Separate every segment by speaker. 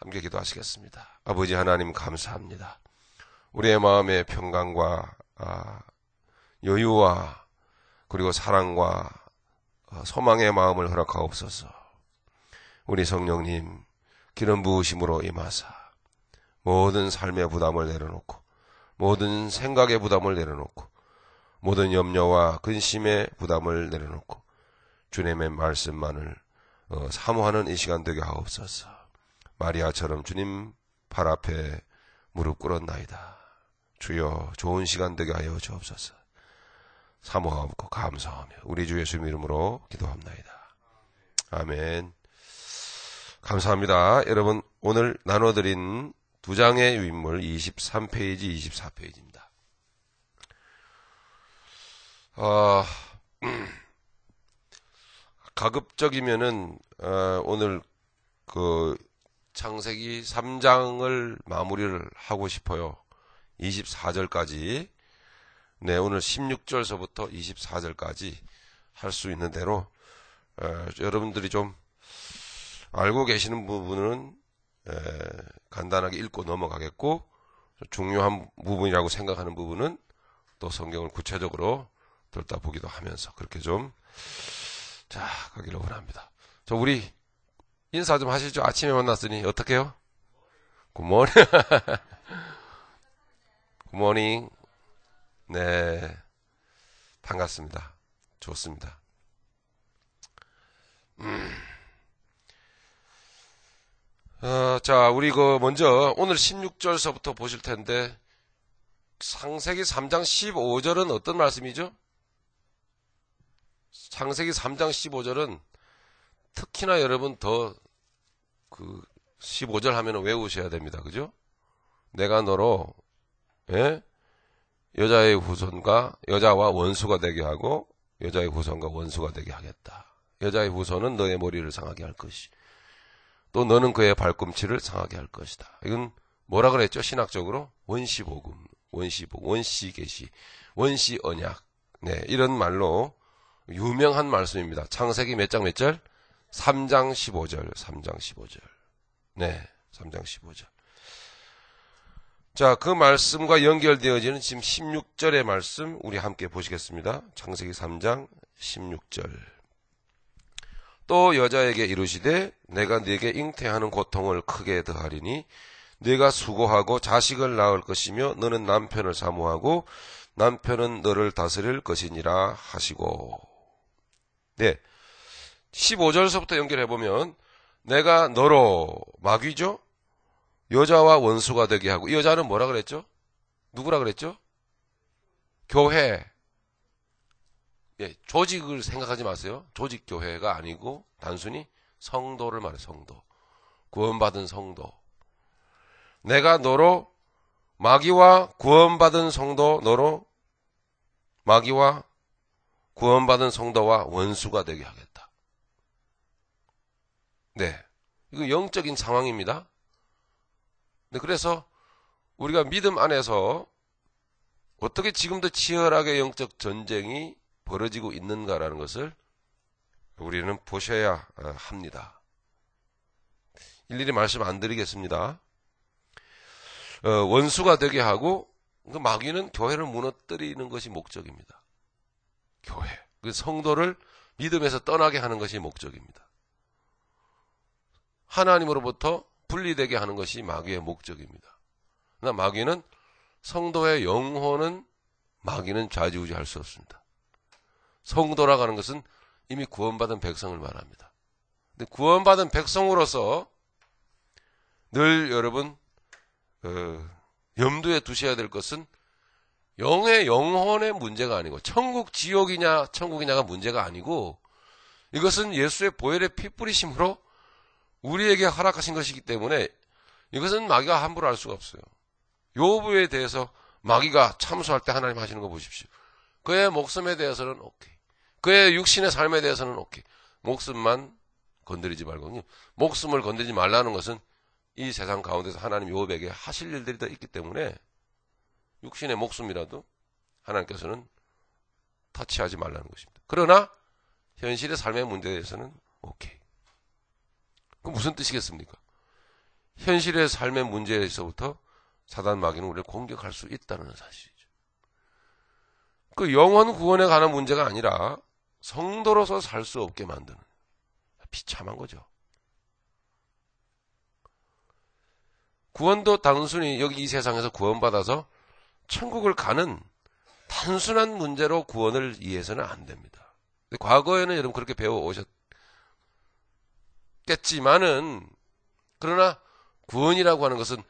Speaker 1: 함께 기도하시겠습니다. 아버지 하나님 감사합니다. 우리의 마음의 평강과 여유와 그리고 사랑과 소망의 마음을 허락하옵소서. 우리 성령님 기름 부으심으로 임하사 모든 삶의 부담을 내려놓고 모든 생각의 부담을 내려놓고 모든 염려와 근심의 부담을 내려놓고 주님의 말씀만을 사모하는 이 시간 되게 하옵소서. 마리아처럼 주님 발 앞에 무릎 꿇었나이다. 주여 좋은 시간 되게 하여 주옵소서. 사모하옵고 감사하며 우리 주 예수님 이름으로 기도합나이다. 아멘. 감사합니다. 여러분 오늘 나눠드린 두 장의 유인물 23페이지 24페이지입니다. 가급적이면은 오늘 창세기 3장을 마무리를 하고 싶어요. 24절까지. 네, 오늘 16절서부터 24절까지 할 수 있는 대로 여러분들이 좀 알고 계시는 부분은 간단하게 읽고 넘어가겠고, 중요한 부분이라고 생각하는 부분은 또 성경을 구체적으로 들다 보기도 하면서 그렇게 좀 가기를 원합니다. 우리 인사 좀 하시죠. 아침에 만났으니 어떻게 해요? 굿모닝. 굿모닝. 네, 반갑습니다. 좋습니다. 우리 먼저 오늘 16절서부터 보실 텐데, 창세기 3장 15절은 어떤 말씀이죠? 창세기 3장 15절은 특히나 여러분 더 15절 하면 외우셔야 됩니다. 그죠? 내가 너로 여자의 후손과 여자와 원수가 되게 하고 여자의 후손과 원수가 되게 하겠다. 여자의 후손은 너의 머리를 상하게 할 것이, 또 너는 그의 발꿈치를 상하게 할 것이다. 이건 뭐라 그랬죠? 신학적으로 원시복음, 원시계시, 원시언약. 네, 이런 말로 유명한 말씀입니다. 창세기 몇 장 몇 절? 3장 15절, 3장 15절. 네, 3장 15절. 그 말씀과 연결되어지는 지금 16절의 말씀 우리 함께 보시겠습니다. 창세기 3장 16절. 또 여자에게 이르시되 내가 네게 잉태하는 고통을 크게 더하리니 네가 수고하고 자식을 낳을 것이며 너는 남편을 사모하고 남편은 너를 다스릴 것이니라 하시고. 네, 15절서부터 연결해보면 내가 너로 마귀죠? 여자와 원수가 되게 하고, 이 여자는 뭐라 그랬죠? 누구라 그랬죠? 교회. 예, 조직을 생각하지 마세요. 조직 교회가 아니고 단순히 성도를 말해요. 성도. 구원받은 성도. 내가 너로 마귀와 구원받은 성도, 너로 마귀와 구원받은 성도와 원수가 되게 하겠다. 네, 이거 영적인 상황입니다. 네, 그래서 우리가 믿음 안에서 어떻게 지금도 치열하게 영적 전쟁이 벌어지고 있는가라는 것을 우리는 보셔야 합니다. 일일이 말씀 안 드리겠습니다. 원수가 되게 하고, 마귀는 교회를 무너뜨리는 것이 목적입니다. 교회, 그 성도를 믿음에서 떠나게 하는 것이 목적입니다. 하나님으로부터 분리되게 하는 것이 마귀의 목적입니다. 그러나 마귀는 성도의 영혼은 마귀는 좌지우지할 수 없습니다. 성도라고 하는 것은 이미 구원받은 백성을 말합니다. 근데 구원받은 백성으로서 늘 여러분 염두에 두셔야 될 것은 영혼의 문제가 아니고 천국 지옥이냐 천국이냐가 문제가 아니고, 이것은 예수의 보혈의 피 뿌리심으로 우리에게 허락하신 것이기 때문에 이것은 마귀가 함부로 할 수가 없어요. 욥에 대해서 마귀가 참소할 때 하나님 하시는 거 보십시오. 그의 목숨에 대해서는 오케이, 그의 육신의 삶에 대해서는 오케이, 목숨만 건드리지 말고. 목숨을 건드리지 말라는 것은 이 세상 가운데서 하나님 욥에게 하실 일들이 더 있기 때문에 육신의 목숨이라도 하나님께서는 터치하지 말라는 것입니다. 그러나 현실의 삶의 문제에 대해서는 오케이. 그 무슨 뜻이겠습니까? 현실의 삶의 문제에서부터 사단 마귀는 우리를 공격할 수 있다는 사실이죠. 그 영혼 구원에 관한 문제가 아니라 성도로서 살 수 없게 만드는 비참한 거죠. 구원도 단순히 여기 이 세상에서 구원받아서 천국을 가는 단순한 문제로 구원을 이해해서는 안 됩니다. 과거에는 여러분 그렇게 배워 오셨겠지만은, 그러나 구원이라고 하는 것은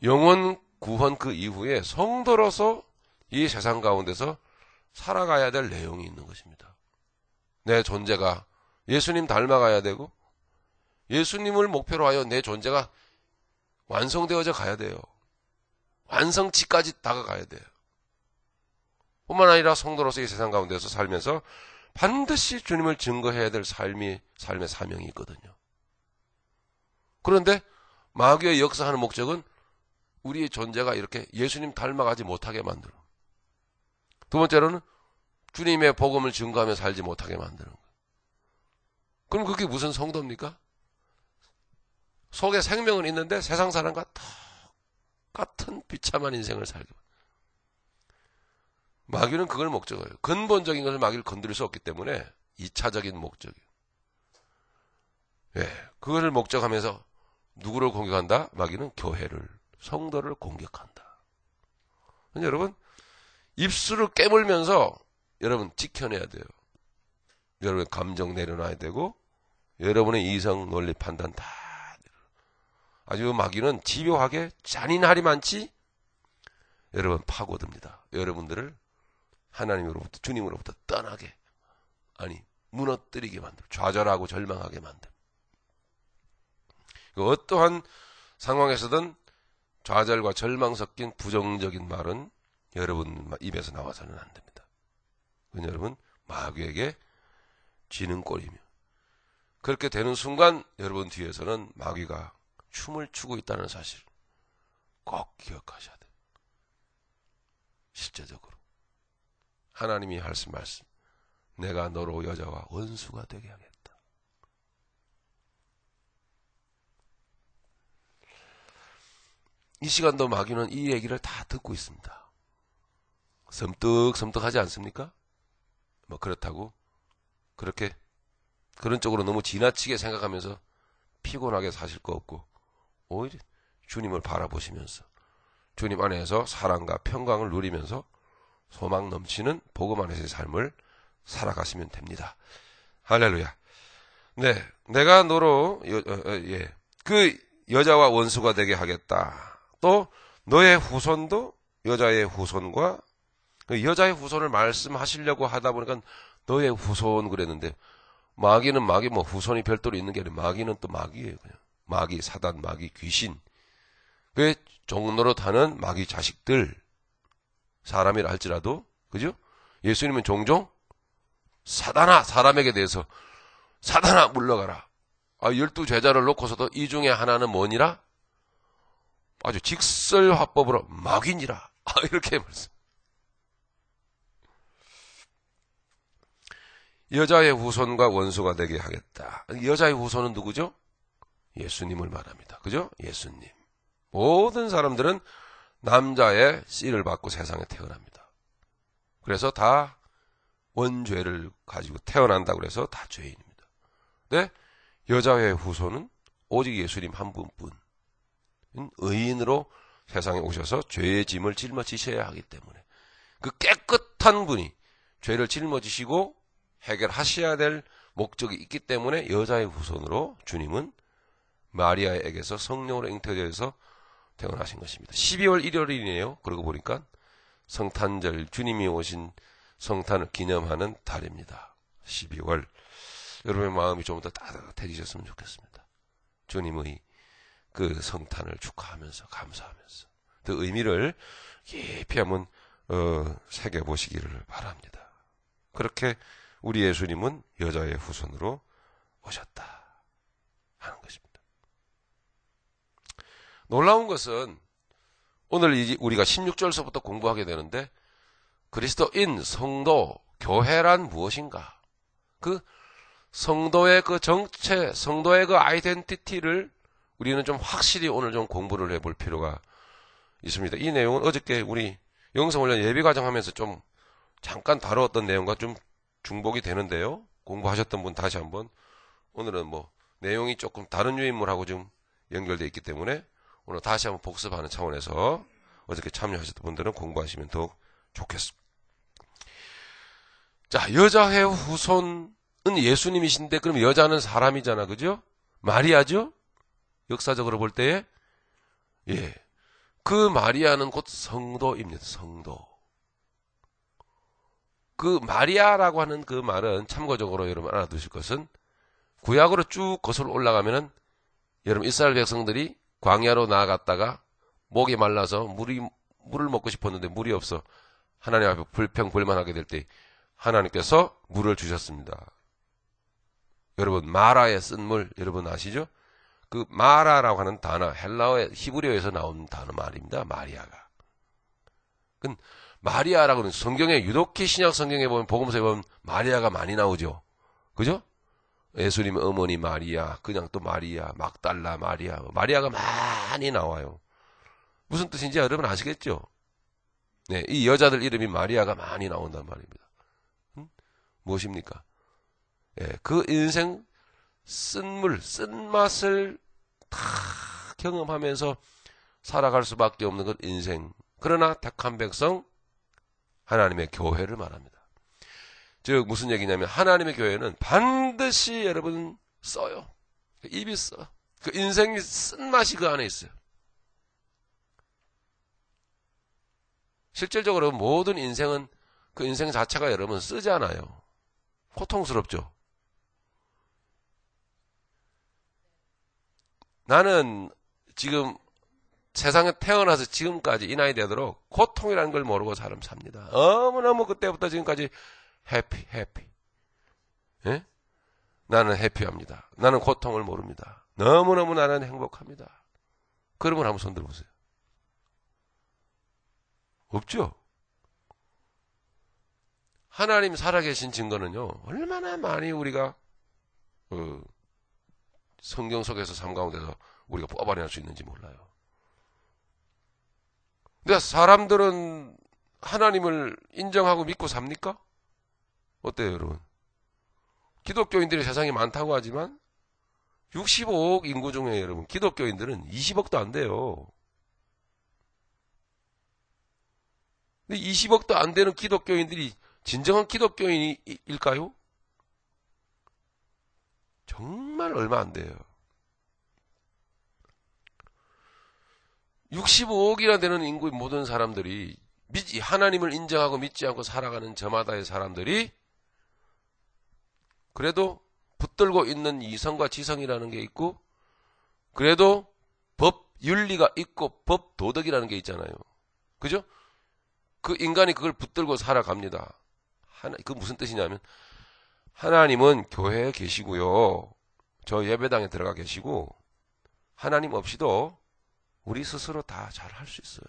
Speaker 1: 영혼 구원 그 이후에 성도로서 이 세상 가운데서 살아가야 될 내용이 있는 것입니다. 내 존재가 예수님 닮아가야 되고, 예수님을 목표로 하여 내 존재가 완성되어져 가야 돼요. 완성치까지 다가가야 돼요. 뿐만 아니라 성도로서 이 세상 가운데서 살면서 반드시 주님을 증거해야 될 삶의 사명이 있거든요. 그런데 마귀의 역사하는 목적은 우리의 존재가 이렇게 예수님 닮아가지 못하게 만드는 거예요. 두 번째로는 주님의 복음을 증거하며 살지 못하게 만드는 거예요. 그럼 그게 무슨 성도입니까? 속에 생명은 있는데 세상 사람과 똑같은 비참한 인생을 살게. 마귀는 그걸 목적이에요. 근본적인 것을 마귀를 건드릴 수 없기 때문에 2차적인 목적이에요. 예, 그것을 목적하면서 누구를 공격한다? 마귀는 교회를, 성도를 공격한다. 여러분, 입술을 깨물면서 여러분 지켜내야 돼요. 여러분의 감정 내려놔야 되고, 여러분의 이성, 논리, 판단 다 아주 마귀는 집요하게 잔인하리만치 여러분 파고듭니다. 여러분들을 하나님으로부터, 주님으로부터 떠나게, 아니 무너뜨리게 만들고 좌절하고 절망하게 만듭니다. 어떠한 상황에서든 좌절과 절망 섞인 부정적인 말은 여러분 입에서 나와서는 안 됩니다. 그건 여러분 마귀에게 지는 꼴이며, 그렇게 되는 순간 여러분 뒤에서는 마귀가 춤을 추고 있다는 사실 꼭 기억하셔야 돼요. 실제적으로 하나님이 하신 말씀, 내가 너로 여자와 원수가 되게 하겠다. 이 시간도 마귀는 이 얘기를 다 듣고 있습니다. 섬뜩섬뜩하지 않습니까? 뭐 그렇다고 그렇게 그런 쪽으로 너무 지나치게 생각하면서 피곤하게 사실 거 없고, 오히려 주님을 바라보시면서 주님 안에서 사랑과 평강을 누리면서 소망 넘치는 복음 안에서의 삶을 살아가시면 됩니다. 할렐루야. 네, 내가 너로 그 여자와 원수가 되게 하겠다. 또 너의 후손도 여자의 후손과, 그 여자의 후손을 말씀하시려고 하다 보니까 너의 후손 그랬는데, 마귀는 마귀 뭐 후손이 별도로 있는 게 아니라 마귀는 또 마귀예요. 그냥 마귀, 사단, 마귀, 귀신, 그 종로로 타는 마귀 자식들, 사람이라 할지라도, 그죠? 예수님은 종종 사단아, 사람에게 대해서 사단아 물러가라. 12제자를 놓고서도 이 중에 하나는 뭐니라? 아주 직설화법으로 마귀니라. 이렇게 말씀. 여자의 후손과 원수가 되게 하겠다. 여자의 후손은 누구죠? 예수님을 말합니다. 그죠? 예수님. 모든 사람들은 남자의 씨를 받고 세상에 태어납니다. 그래서 다 원죄를 가지고 태어난다고 그래서 다 죄인입니다. 네? 여자의 후손은 오직 예수님 한 분뿐 의인으로 세상에 오셔서 죄의 짐을 짊어지셔야 하기 때문에, 그 깨끗한 분이 죄를 짊어지시고 해결하셔야 될 목적이 있기 때문에 여자의 후손으로 주님은 마리아에게서 성령으로 잉태되어서 태어나신 것입니다. 12월 1일이네요. 그러고 보니까 성탄절, 주님이 오신 성탄을 기념하는 달입니다. 12월. 여러분의 마음이 좀 더 따뜻해지셨으면 좋겠습니다. 주님의 그 성탄을 축하하면서 감사하면서 그 의미를 깊이 한번 새겨보시기를 바랍니다. 그렇게 우리 예수님은 여자의 후손으로 오셨다 하는 것입니다. 놀라운 것은 오늘 우리가 16절서부터 공부하게 되는데, 그리스도인, 성도, 교회란 무엇인가? 그 성도의 그 정체, 성도의 그 아이덴티티를 우리는 좀 확실히 오늘 좀 공부를 해볼 필요가 있습니다. 이 내용은 어저께 우리 영성훈련 예비과정 하면서 좀 잠깐 다루었던 내용과 좀 중복이 되는데요. 공부하셨던 분 다시 한번, 오늘은 뭐 내용이 조금 다른 유인물하고 좀 연결되어 있기 때문에 오늘 다시 한번 복습하는 차원에서 어저께 참여하셨던 분들은 공부하시면 더욱 좋겠습니다. 자, 여자의 후손은 예수님이신데, 그럼 여자는 사람이잖아, 그죠? 마리아죠? 역사적으로 볼 때에, 예, 그 마리아는 곧 성도입니다. 성도. 그 마리아라고 하는 그 말은 참고적으로 여러분 알아두실 것은, 구약으로 쭉 거슬러 올라가면은 여러분 이스라엘 백성들이 광야로 나아갔다가 목이 말라서 물을 먹고 싶었는데 물이 없어 하나님 앞에 불평불만하게 될 때 하나님께서 물을 주셨습니다. 여러분 마라의 쓴 물 여러분 아시죠? 그 마라라고 하는 단어, 헬라어의 히브리어에서 나온 단어 말입니다. 마리아가. 마리아라고 하는 성경에, 유독히 신약 성경에 보면, 복음서에 보면 마리아가 많이 나오죠. 그죠? 예수님의 어머니 마리아, 그냥 또 마리아, 막달라 마리아, 마리아가 많이 나와요. 무슨 뜻인지 여러분 아시겠죠? 네, 이 여자들 이름이 마리아가 많이 나온단 말입니다. 무엇입니까? 예, 그 인생 쓴물, 쓴맛을 다 경험하면서 살아갈 수밖에 없는 그 인생. 그러나 택한 백성, 하나님의 교회를 말합니다. 즉 무슨 얘기냐면, 하나님의 교회는 반드시 여러분 써요. 입이 써. 그 인생이 쓴맛이 그 안에 있어요. 실질적으로 모든 인생은 그 인생 자체가 여러분 쓰잖아요. 고통스럽죠. 나는 지금 세상에 태어나서 지금까지 이 나이 되도록 고통이라는 걸 모르고 사람 삽니다. 너무너무 그때부터 지금까지 해피. 예? 나는 해피합니다. 나는 고통을 모릅니다. 너무너무 나는 행복합니다. 그러면 한번 손 들어보세요. 없죠? 하나님 살아계신 증거는요, 얼마나 많이 우리가 성경 속에서 삶 가운데서 우리가 뽑아낼 수 있는지 몰라요. 근데 사람들은 하나님을 인정하고 믿고 삽니까? 어때요, 여러분? 기독교인들이 세상에 많다고 하지만 65억 인구 중에 여러분 기독교인들은 20억도 안 돼요. 근데 20억도 안 되는 기독교인들이 진정한 기독교인일까요? 정말 얼마 안 돼요. 65억이나 되는 인구의 모든 사람들이, 하나님을 인정하고 믿지 않고 살아가는 저마다의 사람들이 그래도 붙들고 있는 이성과 지성이라는 게 있고, 그래도 법, 윤리가 있고 법, 도덕이라는 게 있잖아요. 그죠? 그 인간이 그걸 붙들고 살아갑니다. 그 무슨 뜻이냐면, 하나님은 교회에 계시고요, 저 예배당에 들어가 계시고, 하나님 없이도 우리 스스로 다 잘 할 수 있어요.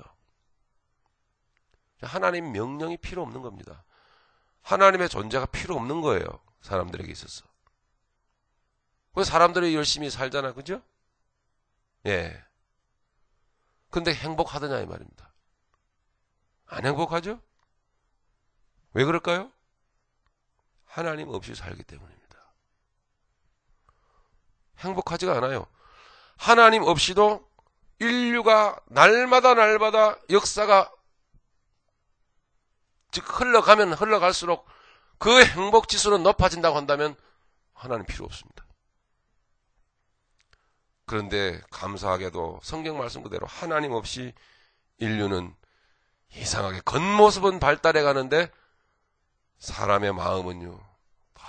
Speaker 1: 하나님 명령이 필요 없는 겁니다. 하나님의 존재가 필요 없는 거예요. 사람들에게 있어서. 그래서 사람들이 열심히 살잖아. 그죠? 예. 근데 행복하더냐 이 말입니다. 안 행복하죠? 왜 그럴까요? 하나님 없이 살기 때문입니다. 행복하지가 않아요. 하나님 없이도 인류가 날마다 역사가 즉 흘러가면 흘러갈수록 그 행복 지수는 높아진다고 한다면 하나님 필요 없습니다. 그런데 감사하게도 성경 말씀 그대로 하나님 없이 인류는 이상하게 겉모습은 발달해 가는데 사람의 마음은요 다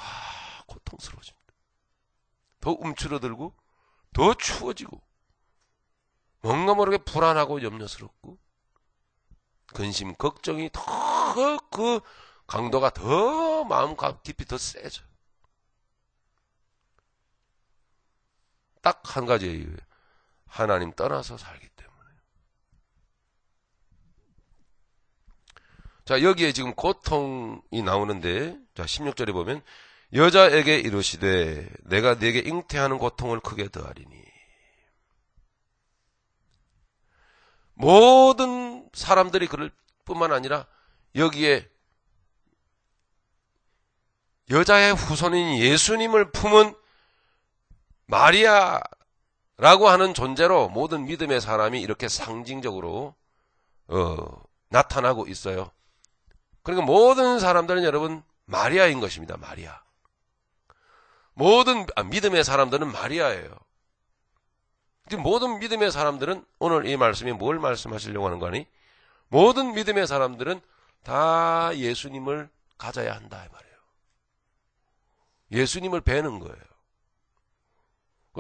Speaker 1: 고통스러워집니다. 더 움츠러들고 더 추워지고 뭔가 모르게 불안하고 염려스럽고 근심 걱정이 더 그 강도가 더 마음 깊이 더 세져요. 딱 한 가지의 이유예요. 하나님 떠나서 살기 때문에. 자, 여기에 지금 고통이 나오는데, 자, 16절에 보면, 여자에게 이르시되, 내가 네게 잉태하는 고통을 크게 더하리니. 모든 사람들이 그럴 뿐만 아니라 여기에 여자의 후손인 예수님을 품은 마리아라고 하는 존재로 모든 믿음의 사람이 이렇게 상징적으로 나타나고 있어요. 그러니까 모든 사람들은 여러분 마리아인 것입니다. 마리아. 모든 믿음의 사람들은 마리아예요. 모든 믿음의 사람들은 오늘 이 말씀이 뭘 말씀하시려고 하는 거니? 모든 믿음의 사람들은 다 예수님을 가져야 한다 이 말이에요. 예수님을 뵈는 거예요.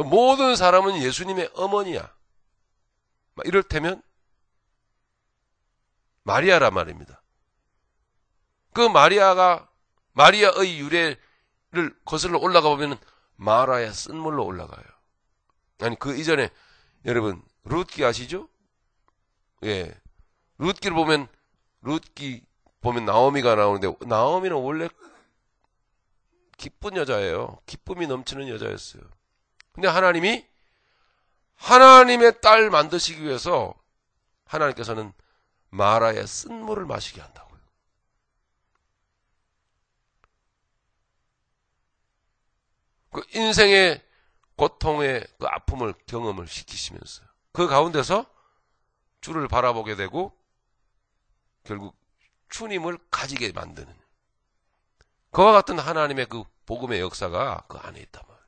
Speaker 1: 모든 사람은 예수님의 어머니야. 이를테면 마리아란 말입니다. 그 마리아의 유래를 거슬러 올라가 보면 마라의 쓴물로 올라가요. 아니 그 이전에 여러분 룻기 아시죠? 예, 룻기를 보면 나오미가 나오는데 나오미는 원래 기쁜 여자예요. 기쁨이 넘치는 여자였어요. 근데 하나님이 하나님의 딸 만드시기 위해서 하나님께서는 마라의 쓴물을 마시게 한다고요. 그 인생의 고통의 그 아픔을 경험을 시키시면서 그 가운데서 주를 바라보게 되고 결국 주님을 가지게 만드는 그와 같은 하나님의 그 복음의 역사가 그 안에 있단 말이에요.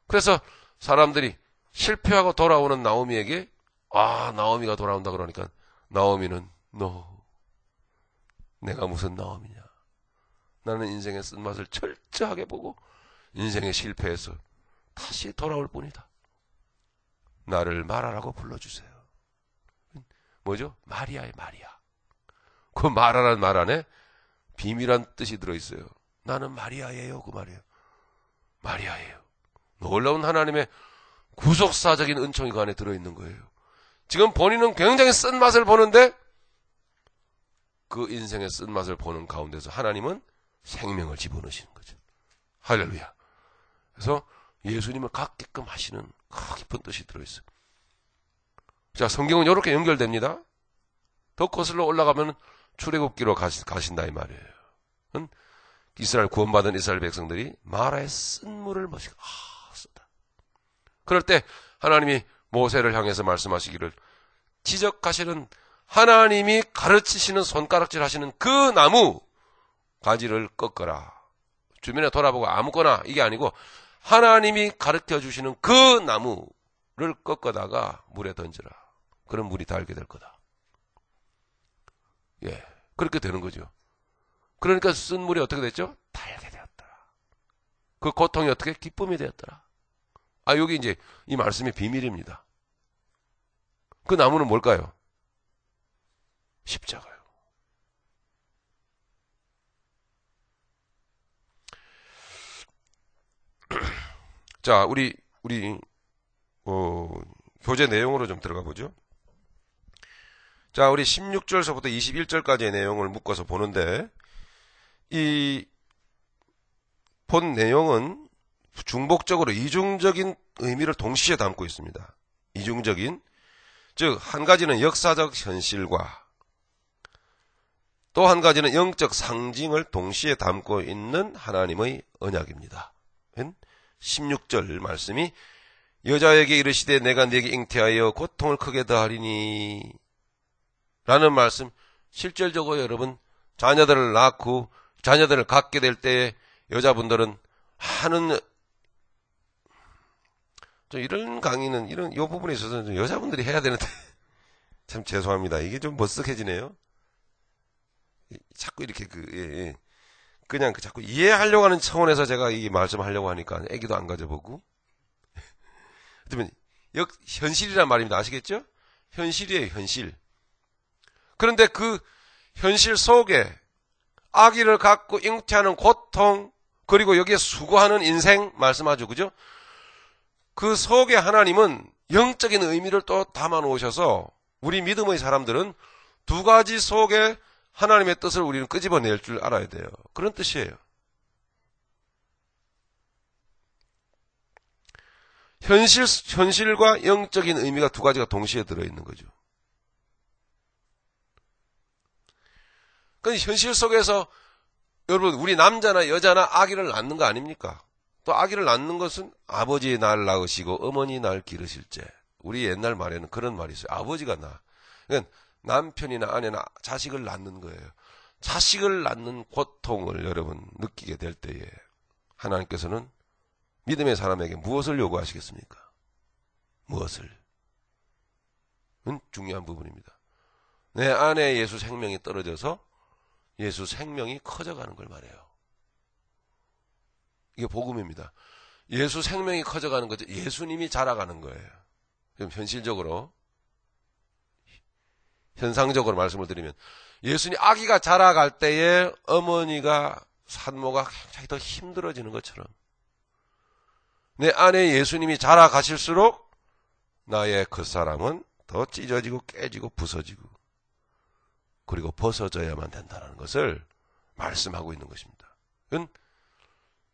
Speaker 1: 그래서 사람들이 실패하고 돌아오는 나오미에게 나오미가 돌아온다 그러니까 나오미는 내가 무슨 나오미냐. 나는 인생의 쓴맛을 철저하게 보고 인생의 실패에서 다시 돌아올 뿐이다. 나를 마라라고 불러주세요. 뭐죠? 마리아의 마리아. 그 마라라는 말 안에 비밀한 뜻이 들어있어요. 나는 마리아예요. 그 말이에요. 마리아예요. 놀라운 하나님의 구속사적인 은총이 그 안에 들어있는 거예요. 지금 본인은 굉장히 쓴맛을 보는데 그 인생의 쓴맛을 보는 가운데서 하나님은 생명을 집어넣으시는 거죠. 할렐루야. 그래서 예수님을 갖게끔 하시는 깊은 뜻이 들어있어요. 자, 성경은 이렇게 연결됩니다. 더 거슬러 올라가면 출애굽기로 가신다 이 말이에요. 이스라엘 구원받은 이스라엘 백성들이 마라의 쓴물을 마시고 쓰다. 그럴 때 하나님이 모세를 향해서 말씀하시기를 지적하시는 하나님이 가르치시는 손가락질 하시는 그 나무 가지를 꺾어라. 주변에 돌아보고 아무거나 이게 아니고 하나님이 가르쳐 주시는 그 나무를 꺾어다가 물에 던져라. 그럼 물이 달게 될 거다. 예, 그렇게 되는 거죠. 그러니까 쓴 물이 어떻게 됐죠? 달게 되었더라. 그 고통이 어떻게? 기쁨이 되었더라. 여기 이제 이 말씀의 비밀입니다. 그 나무는 뭘까요? 십자가요. 자, 우리 교재 내용으로 좀 들어가 보죠. 자, 우리 16절서부터 21절까지의 내용을 묶어서 보는데 이 본 내용은 중복적으로 이중적인 의미를 동시에 담고 있습니다. 이중적인, 즉 한 가지는 역사적 현실과 또 한 가지는 영적 상징을 동시에 담고 있는 하나님의 언약입니다. 16절 말씀이 여자에게 이르시되 내가 네게 잉태하여 고통을 크게 더하리니 라는 말씀, 실질적으로 여러분 자녀들을 낳고 자녀들을 갖게 될 때 여자분들은 하는 좀 이런 강의는 이 부분에 있어서 좀 여자분들이 해야 되는데 참 죄송합니다. 이게 좀 머쓱해지네요. 자꾸 이렇게 그냥 자꾸 이해하려고 하는 차원에서 제가 이 말씀하려고 하니까 애기도 안 가져보고 그러면 현실이란 말입니다. 아시겠죠? 현실이에요. 현실. 그런데 그 현실 속에 아기를 갖고 잉태하는 고통 그리고 여기에 수고하는 인생 말씀하죠. 그죠? 그 속에 하나님은 영적인 의미를 또 담아 놓으셔서 우리 믿음의 사람들은 두 가지 속에 하나님의 뜻을 우리는 끄집어낼 줄 알아야 돼요. 그런 뜻이에요. 현실과 영적인 의미가 두 가지가 동시에 들어있는 거죠. 그 현실 속에서 여러분 우리 남자나 여자나 아기를 낳는 거 아닙니까? 또 아기를 낳는 것은 아버지 날 낳으시고 어머니 날 기르실제. 우리 옛날 말에는 그런 말이 있어요. 아버지가 낳아. 그러니까 남편이나 아내나 자식을 낳는 거예요. 자식을 낳는 고통을 여러분 느끼게 될 때에 하나님께서는 믿음의 사람에게 무엇을 요구하시겠습니까? 무엇을? 은 중요한 부분입니다. 내 안에 예수 생명이 떨어져서 예수 생명이 커져가는 걸 말해요. 이게 복음입니다. 예수 생명이 커져가는 거죠. 예수님이 자라가는 거예요. 그럼 현실적으로, 현상적으로 말씀을 드리면 예수님 아기가 자라갈 때에 어머니가 산모가 굉장히 더 힘들어지는 것처럼 내 안에 예수님이 자라가실수록 나의 겉사람은 더 찢어지고 깨지고 부서지고 그리고 벗어져야만 된다는 것을 말씀하고 있는 것입니다. 그건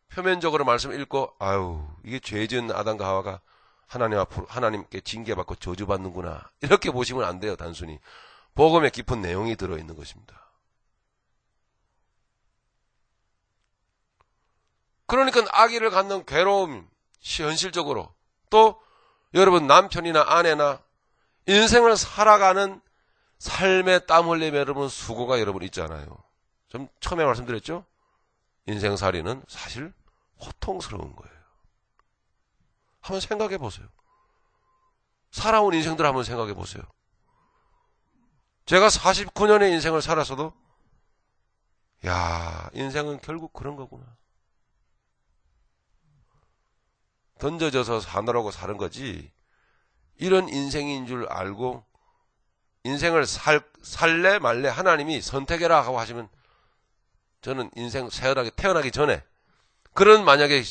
Speaker 1: 표면적으로 말씀을 읽고 아유 이게 죄진 아담과 하와가 하나님 앞으로 하나님께 징계받고 저주받는구나 이렇게 보시면 안 돼요. 단순히 복음의 깊은 내용이 들어있는 것입니다. 그러니까 아기를 갖는 괴로움 현실적으로 또 여러분 남편이나 아내나 인생을 살아가는 삶에 땀 흘리며 여러분 수고가 여러분 있잖아요. 좀 처음에 말씀드렸죠? 인생살이는 사실 고통스러운 거예요. 한번 생각해 보세요. 살아온 인생들 한번 생각해 보세요. 제가 49년의 인생을 살았어도 야 인생은 결국 그런 거구나. 던져져서 사느라고 사는 거지 이런 인생인 줄 알고 인생을 살래 말래 하나님이 선택해라 하고 하시면 저는 인생 태어나기 전에 그런 만약에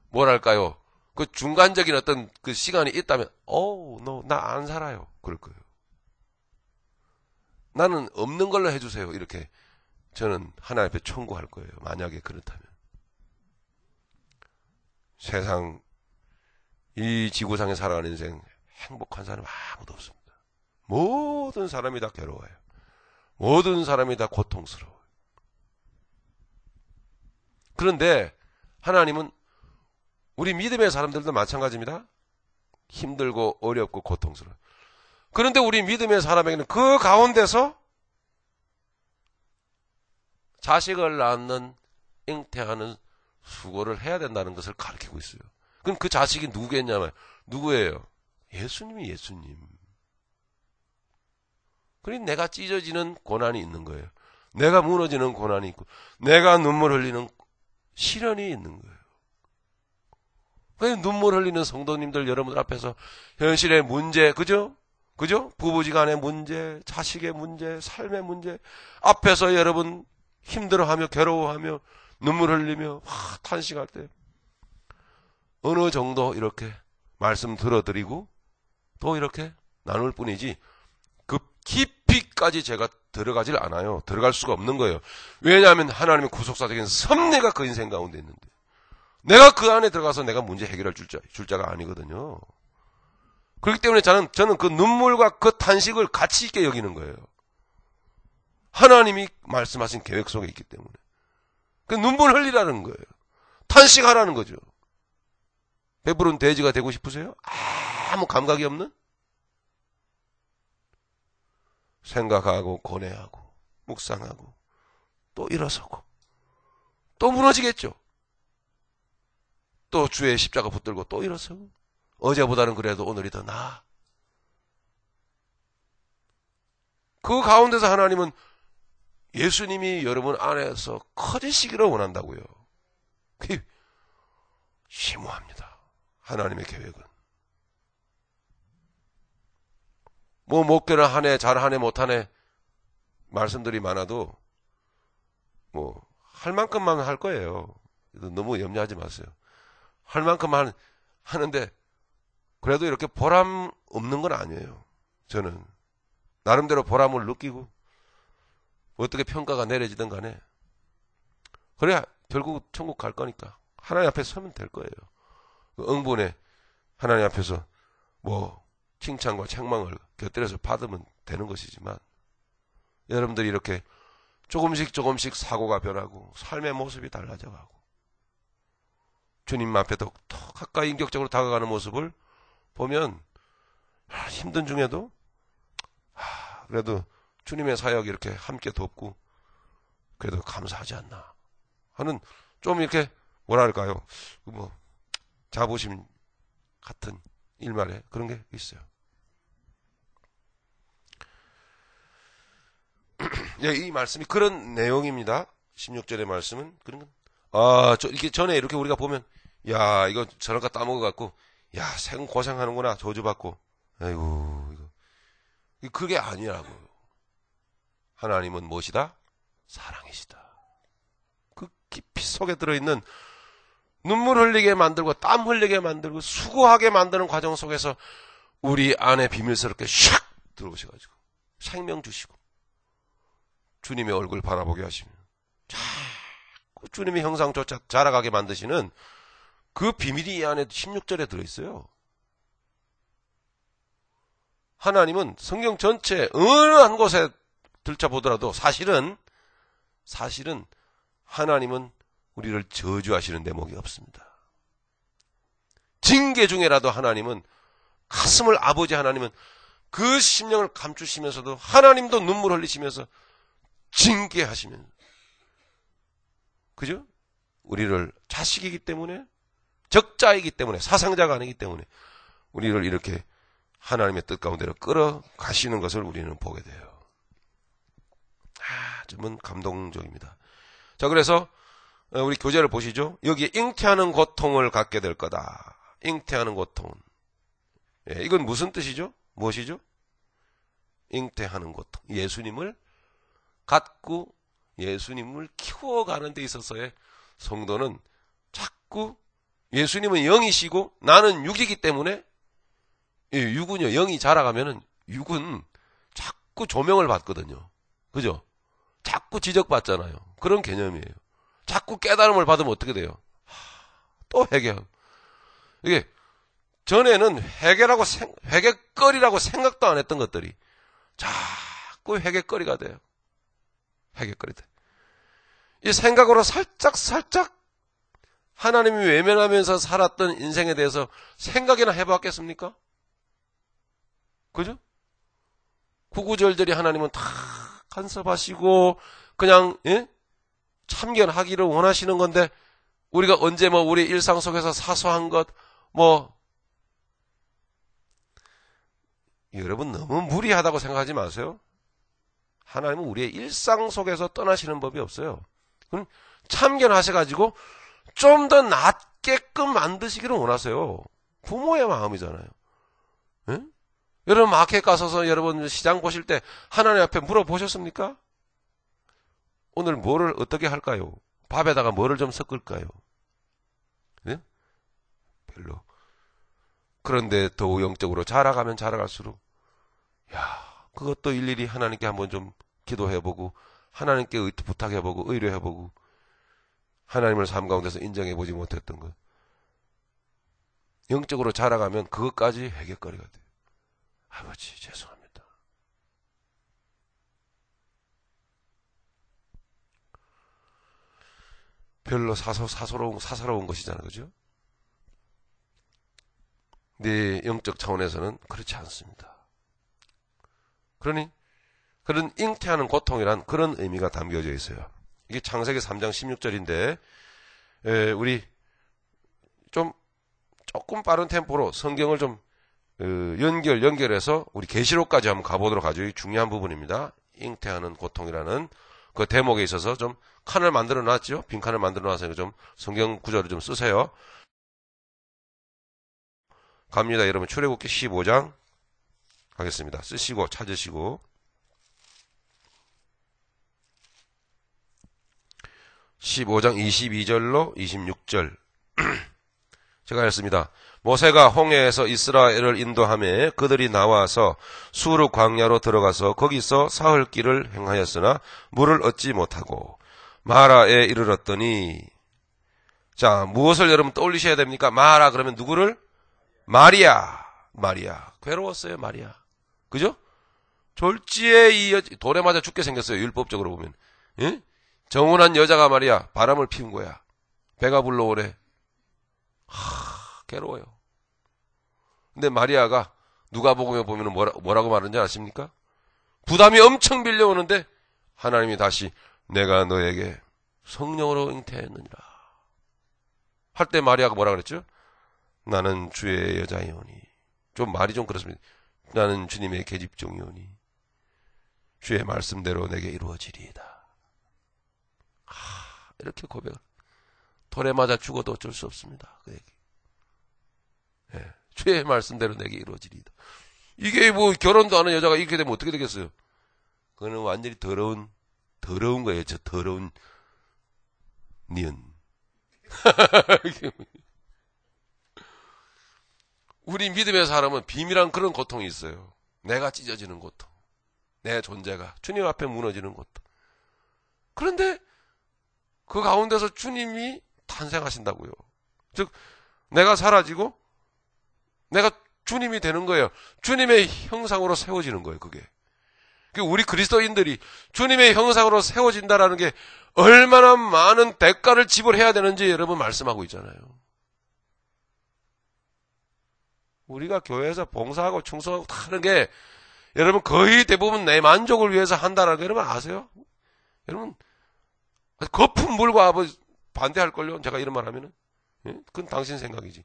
Speaker 1: 뭐랄까요 그 중간적인 어떤 그 시간이 있다면 나 안 살아요 그럴 거예요. 나는 없는 걸로 해주세요 이렇게 저는 하나님 앞에 청구할 거예요. 만약에 그렇다면 세상 이 지구상에 살아가는 인생 행복한 사람 아무도 없습니다. 모든 사람이 다 괴로워요. 모든 사람이 다 고통스러워요. 그런데 하나님은 우리 믿음의 사람들도 마찬가지입니다. 힘들고 어렵고 고통스러워요. 그런데 우리 믿음의 사람에게는 그 가운데서 자식을 낳는 잉태하는 수고를 해야 된다는 것을 가르치고 있어요. 그럼 그 자식이 누구겠냐면 누구예요? 예수님이 예수님. 그러니 내가 찢어지는 고난이 있는 거예요. 내가 무너지는 고난이 있고 내가 눈물 흘리는 시련이 있는 거예요. 그래서 눈물 흘리는 성도님들 여러분들 앞에서 현실의 문제, 그죠? 부부지간의 문제, 자식의 문제, 삶의 문제 앞에서 여러분 힘들어하며 괴로워하며 눈물 흘리며 탄식할 때 어느 정도 이렇게 말씀 들어드리고 또 이렇게 나눌 뿐이지 그 깊이까지 제가 들어가질 않아요. 들어갈 수가 없는 거예요. 왜냐하면 하나님의 구속사적인 섭리가 그 인생 가운데 있는데 내가 그 안에 들어가서 내가 문제 해결할 줄자가 아니거든요. 그렇기 때문에 저는 그 눈물과 그 탄식을 가치 있게 여기는 거예요. 하나님이 말씀하신 계획 속에 있기 때문에. 그 눈물 흘리라는 거예요. 탄식하라는 거죠. 배부른 돼지가 되고 싶으세요? 아무 감각이 없는? 생각하고 고뇌하고 묵상하고 또 일어서고 또 무너지겠죠. 또 주의 십자가 붙들고 또 일어서고 어제보다는 그래도 오늘이 더 나아. 그 가운데서 하나님은 예수님이 여러분 안에서 커지시기를 원한다고요. 그게 심오합니다. 하나님의 계획은. 뭐 목회를 하네 잘하네 못하네 말씀들이 많아도 뭐 할 만큼만 할 거예요. 너무 염려하지 마세요. 할 만큼만 하는데 그래도 이렇게 보람 없는 건 아니에요. 저는 나름대로 보람을 느끼고 어떻게 평가가 내려지든 간에 그래야 결국 천국 갈 거니까 하나님 앞에 서면 될 거예요. 응분에 하나님 앞에서 뭐 칭찬과 책망을 곁들여서 받으면 되는 것이지만 여러분들이 이렇게 조금씩 사고가 변하고 삶의 모습이 달라져가고 주님 앞에 더 가까이 인격적으로 다가가는 모습을 보면 힘든 중에도 그래도 주님의 사역 이렇게 함께 돕고 그래도 감사하지 않나 하는 좀 이렇게 뭐라 할까요? 뭐 자부심 같은 일말에 그런 게 있어요. 예, 이 말씀이 그런 내용입니다. 16절의 말씀은 그런 거. 이렇게 전에 이렇게 우리가 보면 야 이거 저런가 따먹어갖고 야 생 고생하는구나 저주받고 아이고 이거 그게 아니라고요. 하나님은 무엇이다? 사랑이시다. 그 깊이 속에 들어있는 눈물 흘리게 만들고 땀 흘리게 만들고 수고하게 만드는 과정 속에서 우리 안에 비밀스럽게 샥 들어오셔가지고 생명 주시고 주님의 얼굴 바라보게 하시면 자꾸 주님의 형상조차 자라가게 만드시는 그 비밀이 이 안에 16절에 들어있어요. 하나님은 성경 전체 어느 한 곳에 들춰보더라도 사실은 하나님은 우리를 저주하시는 대목이 없습니다. 징계 중에라도 하나님은 가슴을 아버지 하나님은 그 심령을 감추시면서도 하나님도 눈물 흘리시면서 징계하시면 그죠? 우리를 자식이기 때문에 적자이기 때문에 사상자가 아니기 때문에 우리를 이렇게 하나님의 뜻 가운데로 끌어가시는 것을 우리는 보게 돼요. 정말 감동적입니다. 자, 그래서 우리 교재를 보시죠. 여기에 잉태하는 고통을 갖게 될 거다. 잉태하는 고통. 예, 이건 무슨 뜻이죠? 무엇이죠? 잉태하는 고통. 예수님을 갖고 예수님을 키워가는 데 있어서의 성도는 자꾸 예수님은 영이시고 나는 육이기 때문에 육은요, 영이 자라가면은 육은 자꾸 조명을 받거든요. 그죠? 자꾸 지적받잖아요. 그런 개념이에요. 자꾸 깨달음을 받으면 어떻게 돼요? 또 회개하고. 이게 전에는 회개거리라고 생각도 안 했던 것들이 자꾸 회개거리가 돼요. 회개거리 돼. 이 생각으로 살짝 하나님이 외면하면서 살았던 인생에 대해서 생각이나 해봤겠습니까? 그죠? 구구절절히 하나님은 다 간섭하시고 그냥 참견하기를 원하시는 건데 우리가 언제 우리 일상 속에서 사소한 것 여러분 너무 무리하다고 생각하지 마세요. 하나님은 우리의 일상 속에서 떠나시는 법이 없어요. 그럼 참견하셔가지고 좀 더 낫게끔 만드시기를 원하세요. 부모의 마음이잖아요. 응? 여러분 마켓 가서서 여러분 시장 보실 때 하나님 앞에 물어보셨습니까? 오늘 뭐를 어떻게 할까요? 밥에다가 뭐를 좀 섞을까요? 네? 별로. 그런데 더욱 영적으로 자라가면 자라갈수록 그것도 일일이 하나님께 한번 좀 기도해보고 하나님께 부탁해보고 의뢰해보고 하나님을 삶 가운데서 인정해보지 못했던 것. 영적으로 자라가면 그것까지 회개거리가 돼요. 아버지 죄송합니다. 별로 사사로운 것이잖아요. 그죠? 네 영적 차원에서는 그렇지 않습니다. 그러니 그런 잉태하는 고통이란 그런 의미가 담겨져 있어요. 이게 창세기 3장 16절인데 우리 조금 빠른 템포로 성경을 좀 연결해서 우리 계시록까지 한번 가보도록 하죠. 이 중요한 부분입니다. 잉태하는 고통이라는 그 대목에 있어서 좀 칸을 만들어 놨죠. 빈칸을 만들어 놔서 좀 성경 구절을 좀 쓰세요. 갑니다. 여러분 출애굽기 15장 하겠습니다. 쓰시고 찾으시고 15장 22절로 26절 제가 했습니다. 모세가 홍해에서 이스라엘을 인도하며 그들이 나와서 수르 광야로 들어가서 거기서 사흘 길을 행하였으나 물을 얻지 못하고 마라에 이르렀더니 자 무엇을 여러분 떠올리셔야 됩니까? 마라 그러면 누구를? 마리아 괴로웠어요. 마리아 그죠? 졸지에 돌에 맞아 죽게 생겼어요. 율법적으로 보면 예? 정혼한 여자가 말이야 바람을 피운 거야. 배가 불러오래. 괴로워요. 근데 마리아가 누가복음에 보면 뭐라고 말하는지 아십니까? 부담이 엄청 밀려오는데 하나님이 다시 내가 너에게 성령으로 잉태했느니라 할 때 마리아가 뭐라 그랬죠? 나는 주의 여자이오니. 좀 말이 좀 그렇습니다. 나는 주님의 계집종이오니 주의 말씀대로 내게 이루어지리이다. 이렇게 고백을. 돌에 맞아 죽어도 어쩔 수 없습니다. 그 얘기. 예, 주의 말씀대로 내게 이루어지리이다. 이게 뭐 결혼도 안 한 여자가 이렇게 되면 어떻게 되겠어요? 그거는 완전히 더러운 거예요. 저 더러운 니은. 우리 믿음의 사람은 비밀한 그런 고통이 있어요. 내가 찢어지는 고통. 내 존재가 주님 앞에 무너지는 고통. 그런데 그 가운데서 주님이 탄생하신다고요. 즉 내가 사라지고 내가 주님이 되는 거예요. 주님의 형상으로 세워지는 거예요. 그게. 우리 그리스도인들이 주님의 형상으로 세워진다라는 게 얼마나 많은 대가를 지불해야 되는지 여러분 말씀하고 있잖아요. 우리가 교회에서 봉사하고 충성하고 다 하는 게 여러분 거의 대부분 내 만족을 위해서 한다는 거 여러분 아세요? 여러분 거품 물고 반대할걸요? 제가 이런 말 하면은. 예? 그건 당신 생각이지.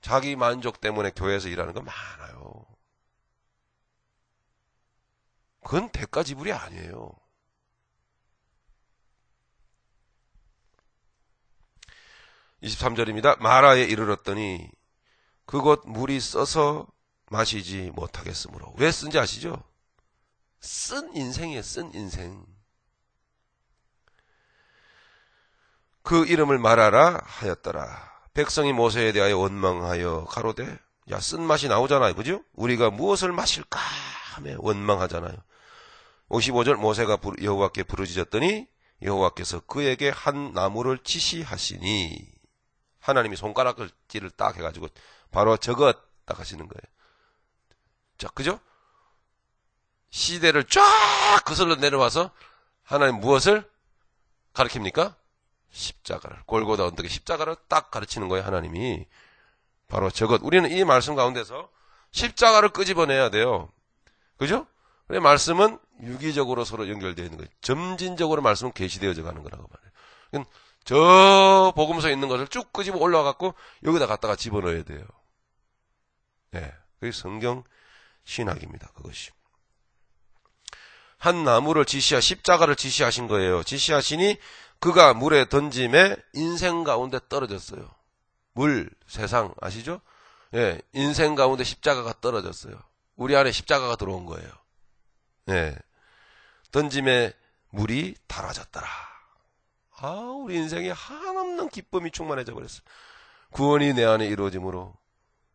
Speaker 1: 자기 만족 때문에 교회에서 일하는 거 많아요. 그건 대가 지불이 아니에요. (23절입니다) 마라에 이르렀더니 그곳 물이 써서 마시지 못하겠으므로. 왜 쓴지 아시죠? 쓴 인생이에요. 쓴 인생. 그 이름을 마라라 하였더라. 백성이 모세에 대하여 원망하여 가로되, 야, 쓴맛이 나오잖아요. 그죠? 우리가 무엇을 마실까 하며 원망하잖아요. 55절 모세가 여호와께 부르짖었더니 여호와께서 그에게 한 나무를 지시하시니, 하나님이 손가락질을 딱 해가지고 바로 저것 딱 하시는 거예요. 자, 그죠? 시대를 쫙 거슬러 내려와서 하나님 무엇을 가르칩니까? 십자가를. 골고다 언덕에 십자가를 딱 가르치는 거예요. 하나님이. 바로 저것. 우리는 이 말씀 가운데서 십자가를 끄집어내야 돼요. 그죠? 그래 말씀은 유기적으로 서로 연결되어 있는 거예요. 점진적으로 말씀은 계시되어져 가는 거라고 말해요. 저 복음서에 있는 것을 쭉 끄집어 올라와갖고 여기다 갖다가 집어넣어야 돼요. 네, 그게 성경 신학입니다. 그것이. 한 나무를 십자가를 지시하신 거예요. 지시하시니 그가 물에 던짐에 인생 가운데 떨어졌어요. 물, 세상 아시죠? 예, 인생 가운데 십자가가 떨어졌어요. 우리 안에 십자가가 들어온 거예요. 예, 던짐에 물이 달아졌더라. 우리 인생에 한없는 기쁨이 충만해져 버렸어요. 구원이 내 안에 이루어짐으로.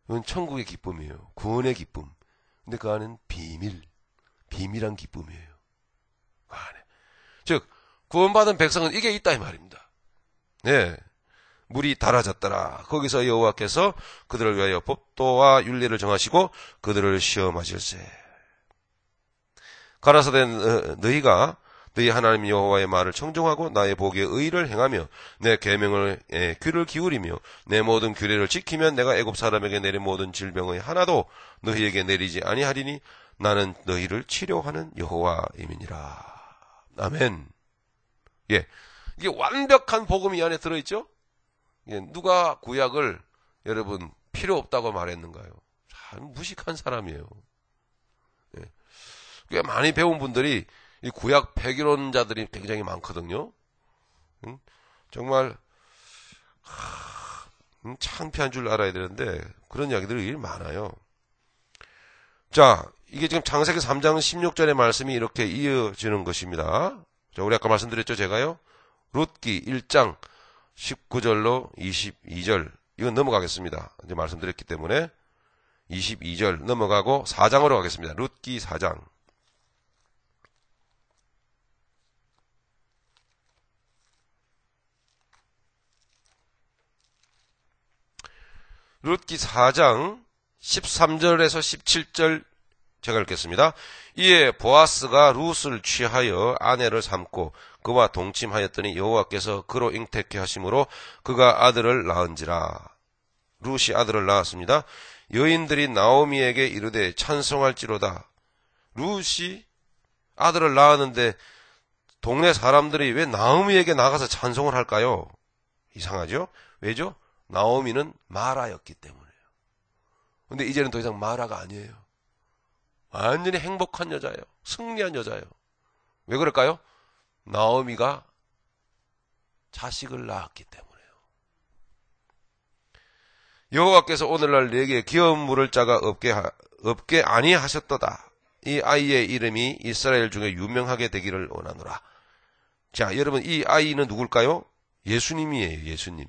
Speaker 1: 이건 천국의 기쁨이에요. 구원의 기쁨. 근데 그 안에는 비밀한 기쁨이에요. 그 안에. 즉, 구원받은 백성은 이게 있다 이 말입니다. 네. 물이 달아졌더라. 거기서 여호와께서 그들을 위하여 법도와 율례를 정하시고 그들을 시험하실세. 가라사대 너희가 너희 하나님 여호와의 말을 청종하고 나의 보기에 의를 행하며 내 계명을 귀를 기울이며 내 모든 규례를 지키면 내가 애굽 사람에게 내린 모든 질병의 하나도 너희에게 내리지 아니하리니 나는 너희를 치료하는 여호와임이니라. 아멘. 예, 이게 완벽한 복음이 이 안에 들어있죠? 예, 누가 구약을 여러분 필요 없다고 말했는가요? 참 무식한 사람이에요. 예, 꽤 많이 배운 분들이 이 구약 폐기론자들이 굉장히 많거든요. 정말 창피한 줄 알아야 되는데 그런 이야기들이 많아요. 자, 이게 지금 창세기 3장 16절의 말씀이 이렇게 이어지는 것입니다. 자, 우리 아까 말씀드렸죠, 제가요. 룻기 1장 19절로 22절. 이건 넘어가겠습니다. 이제 말씀드렸기 때문에 22절 넘어가고 4장으로 가겠습니다. 룻기 4장. 룻기 4장 13절에서 17절 제가 읽겠습니다. 이에 보아스가 룻을 취하여 아내를 삼고 그와 동침하였더니 여호와께서 그로 잉태케 하심으로 그가 아들을 낳은지라. 룻이 아들을 낳았습니다. 여인들이 나오미에게 이르되 찬송할지로다. 룻이 아들을 낳았는데 동네 사람들이 왜 나오미에게 나가서 찬송을 할까요? 이상하죠? 왜죠? 나오미는 마라였기 때문에요. 근데 이제는 더 이상 마라가 아니에요. 완전히 행복한 여자예요. 승리한 여자예요. 왜 그럴까요? 나오미가 자식을 낳았기 때문에요. 여호와께서 오늘날 내게 귀여운 물을 자가 없게 아니하셨도다. 이 아이의 이름이 이스라엘 중에 유명하게 되기를 원하노라. 자, 여러분, 이 아이는 누굴까요? 예수님이에요. 예수님.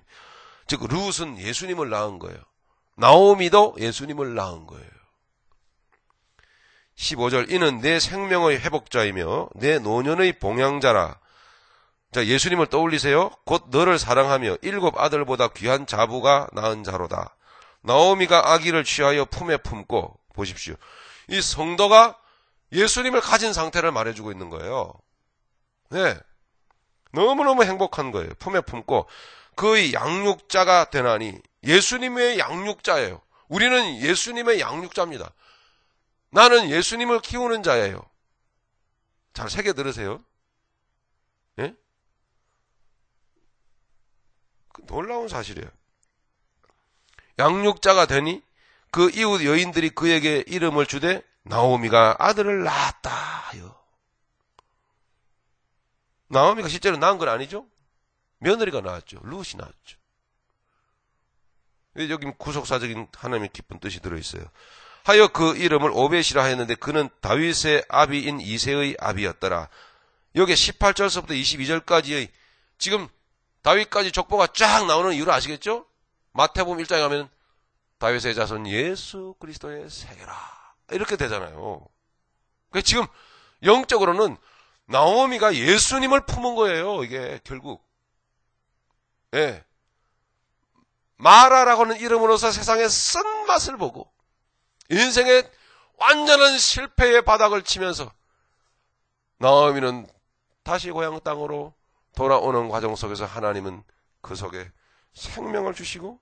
Speaker 1: 즉 룻은 예수님을 낳은 거예요. 나오미도 예수님을 낳은 거예요. 15절, 이는 내 생명의 회복자이며 내 노년의 봉양자라. 자, 예수님을 떠올리세요. 곧 너를 사랑하며 7 아들보다 귀한 자부가 낳은 자로다. 나오미가 아기를 취하여 품에 품고, 보십시오. 이 성도가 예수님을 가진 상태를 말해주고 있는 거예요. 네. 너무너무 행복한 거예요. 품에 품고 그의 양육자가 되나니. 예수님의 양육자예요. 우리는 예수님의 양육자입니다. 나는 예수님을 키우는 자예요. 잘 새겨 들으세요. 예? 놀라운 사실이에요. 양육자가 되니 그 이웃 여인들이 그에게 이름을 주되 나오미가 아들을 낳았다. 나오미가 실제로 낳은 건 아니죠? 며느리가 낳았죠. 룻이 낳았죠. 여기 구속사적인 하나님의 깊은 뜻이 들어있어요. 하여 그 이름을 오벳이라 하였는데 그는 다윗의 아비인 이새의 아비였더라. 여기 18절서부터 22절까지의 지금 다윗까지 족보가 쫙 나오는 이유를 아시겠죠? 마태복음 1장에 가면 다윗의 자손 예수 그리스도의 세계라 이렇게 되잖아요. 그러니까 지금 영적으로는 나오미가 예수님을 품은 거예요. 이게 결국. 예. 마라라고는 이름으로서 세상의 쓴맛을 보고 인생의 완전한 실패의 바닥을 치면서 나오미는 다시 고향 땅으로 돌아오는 과정 속에서 하나님은 그 속에 생명을 주시고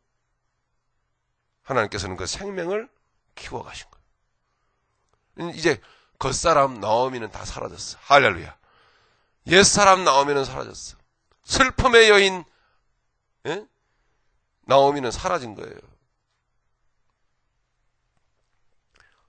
Speaker 1: 하나님께서는 그 생명을 키워가신 거예요. 이제 겉사람 나오미는 다 사라졌어. 할렐루야. 옛사람 나오미는 사라졌어. 슬픔의 여인 예? 나오미는 사라진 거예요.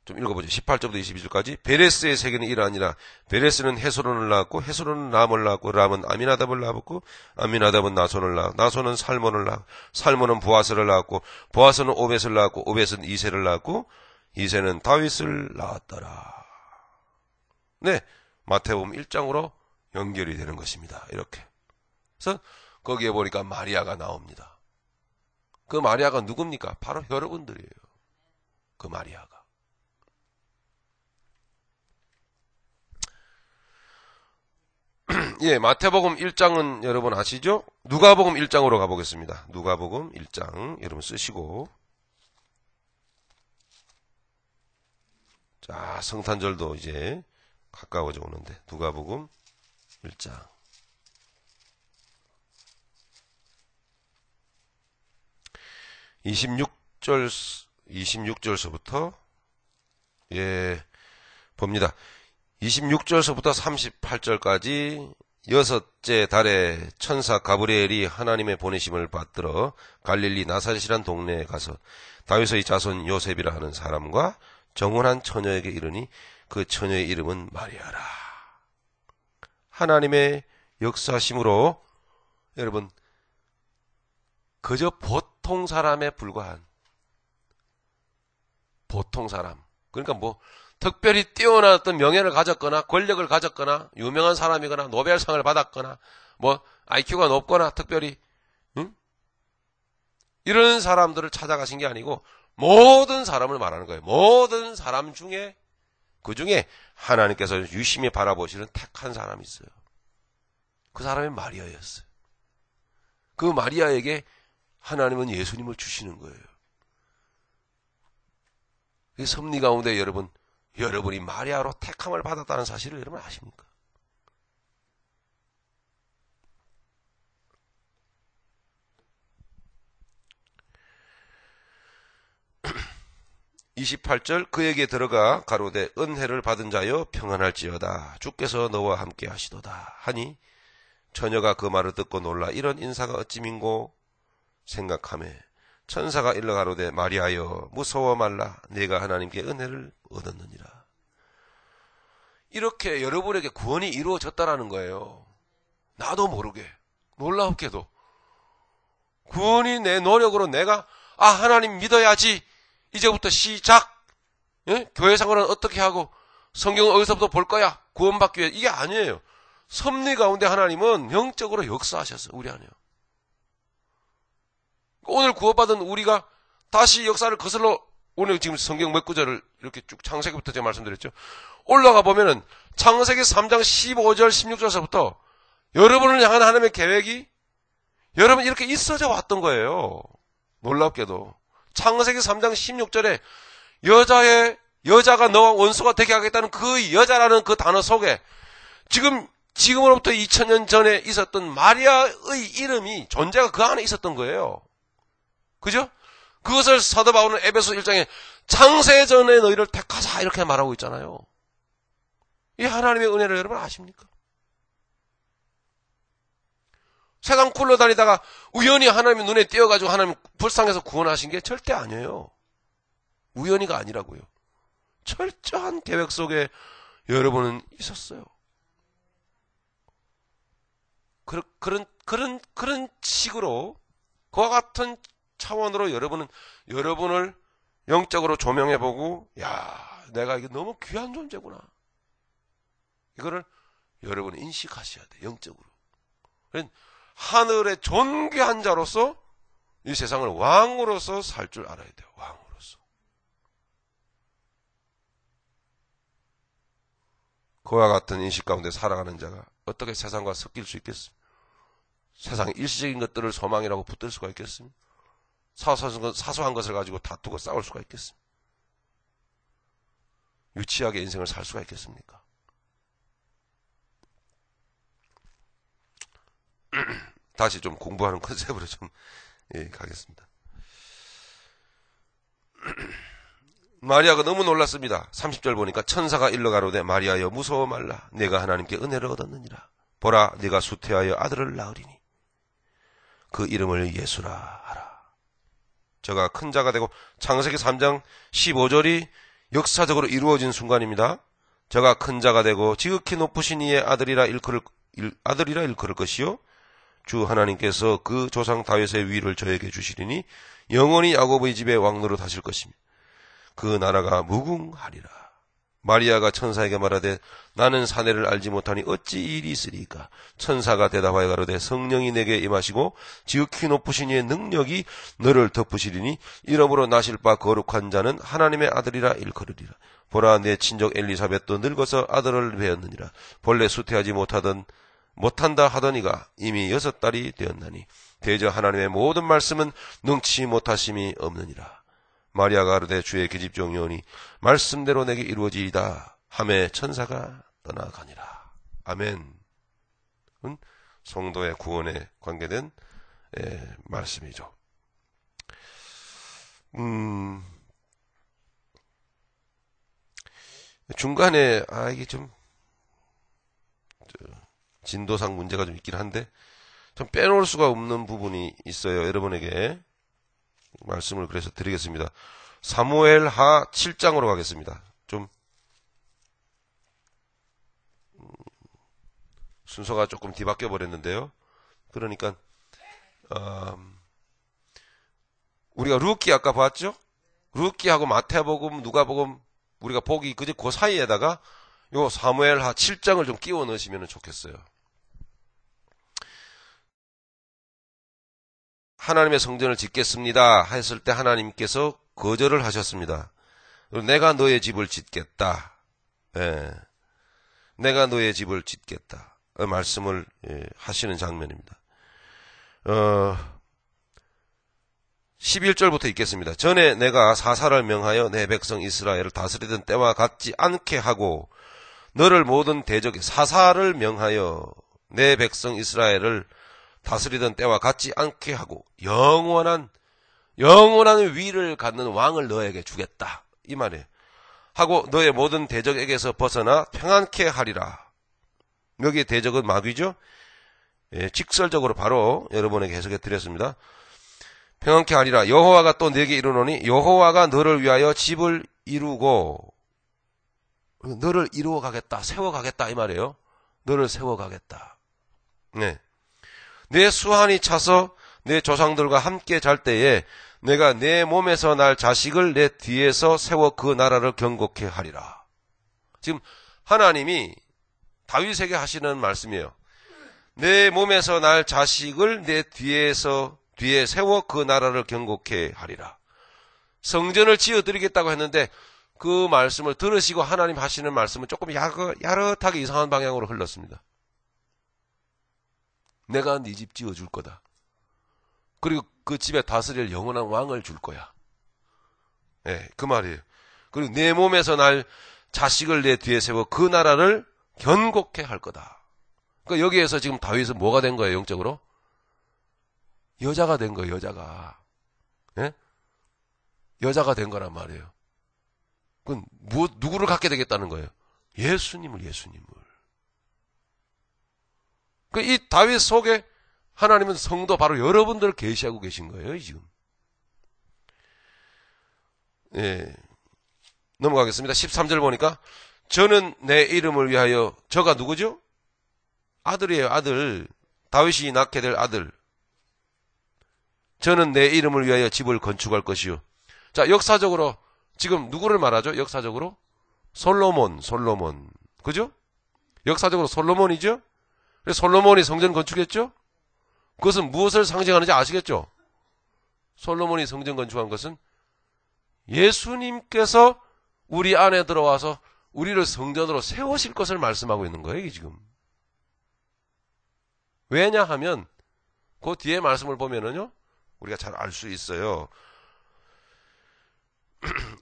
Speaker 1: 좀 읽어보죠. 18절부터 22절까지. 베레스의 세계는 이러하니라. 베레스는 헤스론을 낳았고 헤스론은 람을 낳았고 람은 아미나답을 낳았고 아미나답은 나손을 낳았고 나손은 살몬을 낳았고 살몬은 보아스를 낳았고 보아스는 오벳을 낳았고 오벳은 이새를 낳았고 이새는 다윗을 낳았더라. 네, 마태복음 1장으로 연결이 되는 것입니다. 이렇게. 그래서 거기에 보니까 마리아가 나옵니다. 그 마리아가 누굽니까? 바로 여러분들이에요. 그 마리아가. 예, 마태복음 1장은 여러분 아시죠? 누가복음 1장으로 가보겠습니다. 누가복음 1장 여러분 쓰시고. 자, 성탄절도 이제 가까워져 오는데 누가복음 1장 26절서부터 예 봅니다. 26절서부터 38절까지 여섯째 달에 천사 가브리엘이 하나님의 보내심을 받들어 갈릴리 나사렛이란 동네에 가서 다윗의 자손 요셉이라 하는 사람과 정혼한 처녀에게 이르니 그 처녀의 이름은 마리아라. 하나님의 역사심으로 여러분 그저 보통 사람에 불과한 보통 사람. 그러니까 뭐 특별히 뛰어난 어떤 명예를 가졌거나 권력을 가졌거나 유명한 사람이거나 노벨상을 받았거나 뭐 IQ가 높거나 특별히 이런 사람들을 찾아가신 게 아니고 모든 사람을 말하는 거예요. 모든 사람 중에 그 중에 하나님께서 유심히 바라보시는 택한 사람이 있어요. 그 사람이 마리아였어요. 그 마리아에게 하나님은 예수님을 주시는 거예요. 이 섭리 가운데 여러분이 마리아로 택함을 받았다는 사실을 여러분 아십니까? 28절 그에게 들어가 가로되 은혜를 받은 자여 평안할지어다 주께서 너와 함께 하시도다 하니 처녀가 그 말을 듣고 놀라 이런 인사가 어찌민고 생각하매 천사가 일러 가로되 마리아여 무서워 말라 네가 하나님께 은혜를 얻었느니라. 이렇게 여러분에게 구원이 이루어졌다라는 거예요. 나도 모르게 놀랍게도 구원이 내 노력으로 내가 하나님 믿어야지 이제부터 시작. 예? 교회 생활은 어떻게 하고 성경은 어디서부터 볼 거야 구원받기 위해 이게 아니에요. 섭리 가운데 하나님은 영적으로 역사하셨어요. 우리 안에요. 오늘 구원받은 우리가 다시 역사를 거슬러 오늘 지금 성경 몇 구절을 이렇게 쭉 창세기부터 제가 말씀드렸죠. 올라가 보면은 창세기 3장 15절 16절서부터 여러분을 향한 하나님의 계획이 여러분 이렇게 있어져 왔던 거예요. 놀랍게도 창세기 3장 16절에 여자가 너와 원수가 되게 하겠다는 그 여자라는 그 단어 속에 지금으로부터 2000년 전에 있었던 마리아의 이름이 존재가 그 안에 있었던 거예요. 그죠? 그것을 사도 바울은 에베소 1장에 창세전에 너희를 택하사 이렇게 말하고 있잖아요. 이 하나님의 은혜를 여러분 아십니까? 세상 굴러다니다가 우연히 하나님의 눈에 띄어가지고 하나님 불쌍해서 구원하신 게 절대 아니에요. 우연히가 아니라고요. 철저한 계획 속에 여러분은 있었어요. 그런 식으로 그와 같은 차원으로 여러분을 영적으로 조명해보고 내가 이게 너무 귀한 존재구나. 이거를 여러분이 인식하셔야 돼. 영적으로. 하늘의 존귀한 자로서 이 세상을 왕으로서 살 줄 알아야 돼요. 왕으로서. 그와 같은 인식 가운데 살아가는 자가 어떻게 세상과 섞일 수 있겠습니까? 세상의 일시적인 것들을 소망이라고 붙들 수가 있겠습니까? 사소한 것을 가지고 다투고 싸울 수가 있겠습니까? 유치하게 인생을 살 수가 있겠습니까? 다시 좀 공부하는 컨셉으로 좀 가겠습니다. 마리아가 너무 놀랐습니다. 30절 보니까 천사가 일러 가로되 마리아여 무서워 말라 내가 하나님께 은혜를 얻었느니라. 보라 네가 수태하여 아들을 낳으리니 그 이름을 예수라 하라. 저가 큰 자가 되고 창세기 3장 15절이 역사적으로 이루어진 순간입니다. 저가 큰 자가 되고 지극히 높으신 이의 아들이라 일컬을 것이요 주 하나님께서 그 조상 다윗의 위를 저에게 주시리니 영원히 야곱의 집에 왕노릇 하실 것이며 그 나라가 무궁하리라. 마리아가 천사에게 말하되 나는 사내를 알지 못하니 어찌 이 일이 있으리까. 천사가 대답하여 가로되 성령이 내게 임하시고 지극히 높으신 이의 능력이 너를 덮으시리니 이러므로 나실 바 거룩한 자는 하나님의 아들이라 일컬으리라. 보라 내 친족 엘리사벳도 늙어서 아들을 배었느니라. 본래 수태하지 못한다 하더니가 이미 6달이 되었나니 대저 하나님의 모든 말씀은 능치 못하심이 없느니라. 마리아가 가로되 주의 계집종이오니 말씀대로 내게 이루어지이다 하매 천사가 떠나가니라. 아멘. 성도의 구원에 관계된 말씀이죠. 중간에 이게 좀 진도상 문제가 좀 있긴 한데 좀 빼놓을 수가 없는 부분이 있어요. 여러분에게 말씀을 그래서 드리겠습니다. 사무엘하 7장으로 가겠습니다. 좀 순서가 조금 뒤바뀌어 버렸는데요. 그러니까 우리가 룻기 아까 봤죠? 룻기하고 마태복음, 누가복음 우리가 보기 그 사이에다가 요 사무엘하 7장을 좀 끼워 넣으시면 좋겠어요. 하나님의 성전을 짓겠습니다 했을 때 하나님께서 거절을 하셨습니다. 내가 너의 집을 짓겠다. 내가 너의 집을 짓겠다. 말씀을 하시는 장면입니다. 11절부터 읽겠습니다. 전에 내가 사사를 명하여 내 백성 이스라엘을 다스리던 때와 같지 않게 하고 너를 모든 대적에 사사를 명하여 내 백성 이스라엘을 다스리던 때와 같지 않게 하고 영원한 위를 갖는 왕을 너에게 주겠다. 이 말이에요. 하고 너의 모든 대적에게서 벗어나 평안케 하리라. 여기 대적은 마귀죠. 예, 직설적으로 바로 여러분에게 해석해 드렸습니다. 평안케 하리라. 여호와가 또 내게 이르노니 여호와가 너를 위하여 집을 이루고, 너를 이루어 가겠다, 세워 가겠다 이 말이에요. 너를 세워 가겠다. 네. 내 수한이 차서 내 조상들과 함께 잘 때에 내가 내 몸에서 날 자식을 내 뒤에서 세워 그 나라를 견고케 하리라. 지금 하나님이 다윗에게 하시는 말씀이에요. 내 몸에서 날 자식을 내 뒤에 세워 그 나라를 견고케 하리라. 성전을 지어드리겠다고 했는데 그 말씀을 들으시고 하나님 하시는 말씀은 조금 야릇하게 이상한 방향으로 흘렀습니다. 내가 네 집 지어줄 거다. 그리고 그 집에 다스릴 영원한 왕을 줄 거야. 예, 그 말이에요. 그리고 내 몸에서 날 자식을 내 뒤에 세워 그 나라를 견고케 할 거다. 그러니까 여기에서 지금 다윗은 뭐가 된 거예요, 영적으로? 여자가 된 거예요, 여자가. 예? 여자가 된 거란 말이에요. 그건 누구를 갖게 되겠다는 거예요? 예수님을. 이 다윗 속에 하나님은 성도 바로 여러분들을 계시하고 계신 거예요, 지금. 예. 넘어가겠습니다. 13절 보니까 저는 내 이름을 위하여, 저가 누구죠? 아들이에요, 아들. 다윗이 낳게 될 아들. 저는 내 이름을 위하여 집을 건축할 것이요. 자, 역사적으로 지금 누구를 말하죠? 역사적으로 솔로몬. 그죠? 역사적으로 솔로몬이죠? 그래서 솔로몬이 성전 건축했죠? 그것은 무엇을 상징하는지 아시겠죠? 솔로몬이 성전 건축한 것은 예수님께서 우리 안에 들어와서 우리를 성전으로 세우실 것을 말씀하고 있는 거예요, 이게 지금. 왜냐하면 그 뒤에 말씀을 보면은요, 우리가 잘 알 수 있어요.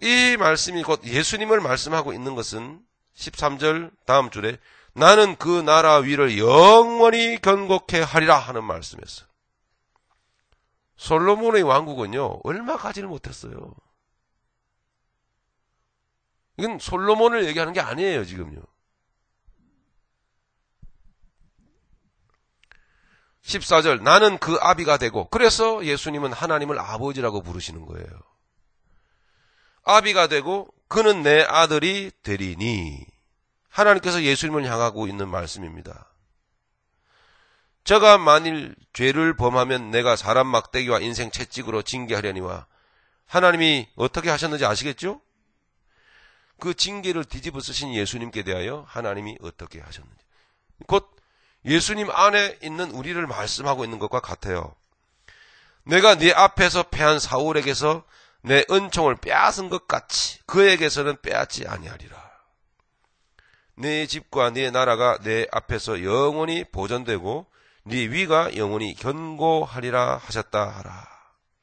Speaker 1: 이 말씀이 곧 예수님을 말씀하고 있는 것은 13절 다음 줄에 나는 그 나라 위를 영원히 견고케 하리라 하는 말씀이었어요. 솔로몬의 왕국은요, 얼마 가지를 못했어요. 이건 솔로몬을 얘기하는 게 아니에요, 지금요. 14절 나는 그 아비가 되고, 그래서 예수님은 하나님을 아버지라고 부르시는 거예요. 아비가 되고 그는 내 아들이 되리니. 하나님께서 예수님을 향하고 있는 말씀입니다. 저가 만일 죄를 범하면 내가 사람 막대기와 인생 채찍으로 징계하려니와. 하나님이 어떻게 하셨는지 아시겠죠? 그 징계를 뒤집어 쓰신 예수님께 대하여 하나님이 어떻게 하셨는지. 곧 예수님 안에 있는 우리를 말씀하고 있는 것과 같아요. 내가 네 앞에서 패한 사울에게서 내 은총을 빼앗은 것 같이 그에게서는 빼앗지 아니하리라. 네 집과 네 나라가 내 앞에서 영원히 보존되고 네 위가 영원히 견고하리라 하셨다 하라.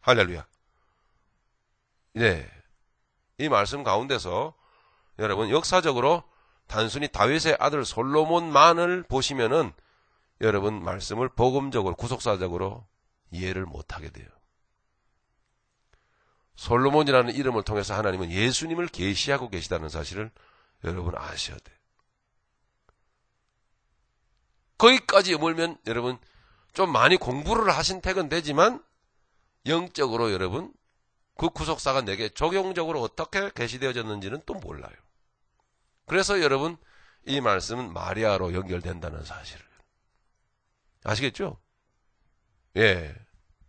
Speaker 1: 할렐루야. 네, 이 말씀 가운데서 여러분 역사적으로 단순히 다윗의 아들 솔로몬만을 보시면은 여러분 말씀을 복음적으로 구속사적으로 이해를 못하게 돼요. 솔로몬이라는 이름을 통해서 하나님은 예수님을 계시하고 계시다는 사실을 여러분 아셔야 돼요. 거기까지 몰면 여러분 좀 많이 공부를 하신 택은 되지만 영적으로 여러분 그 구속사가 내게 적용적으로 어떻게 계시되어졌는지는 또 몰라요. 그래서 여러분 이 말씀은 마리아로 연결된다는 사실을 아시겠죠? 예,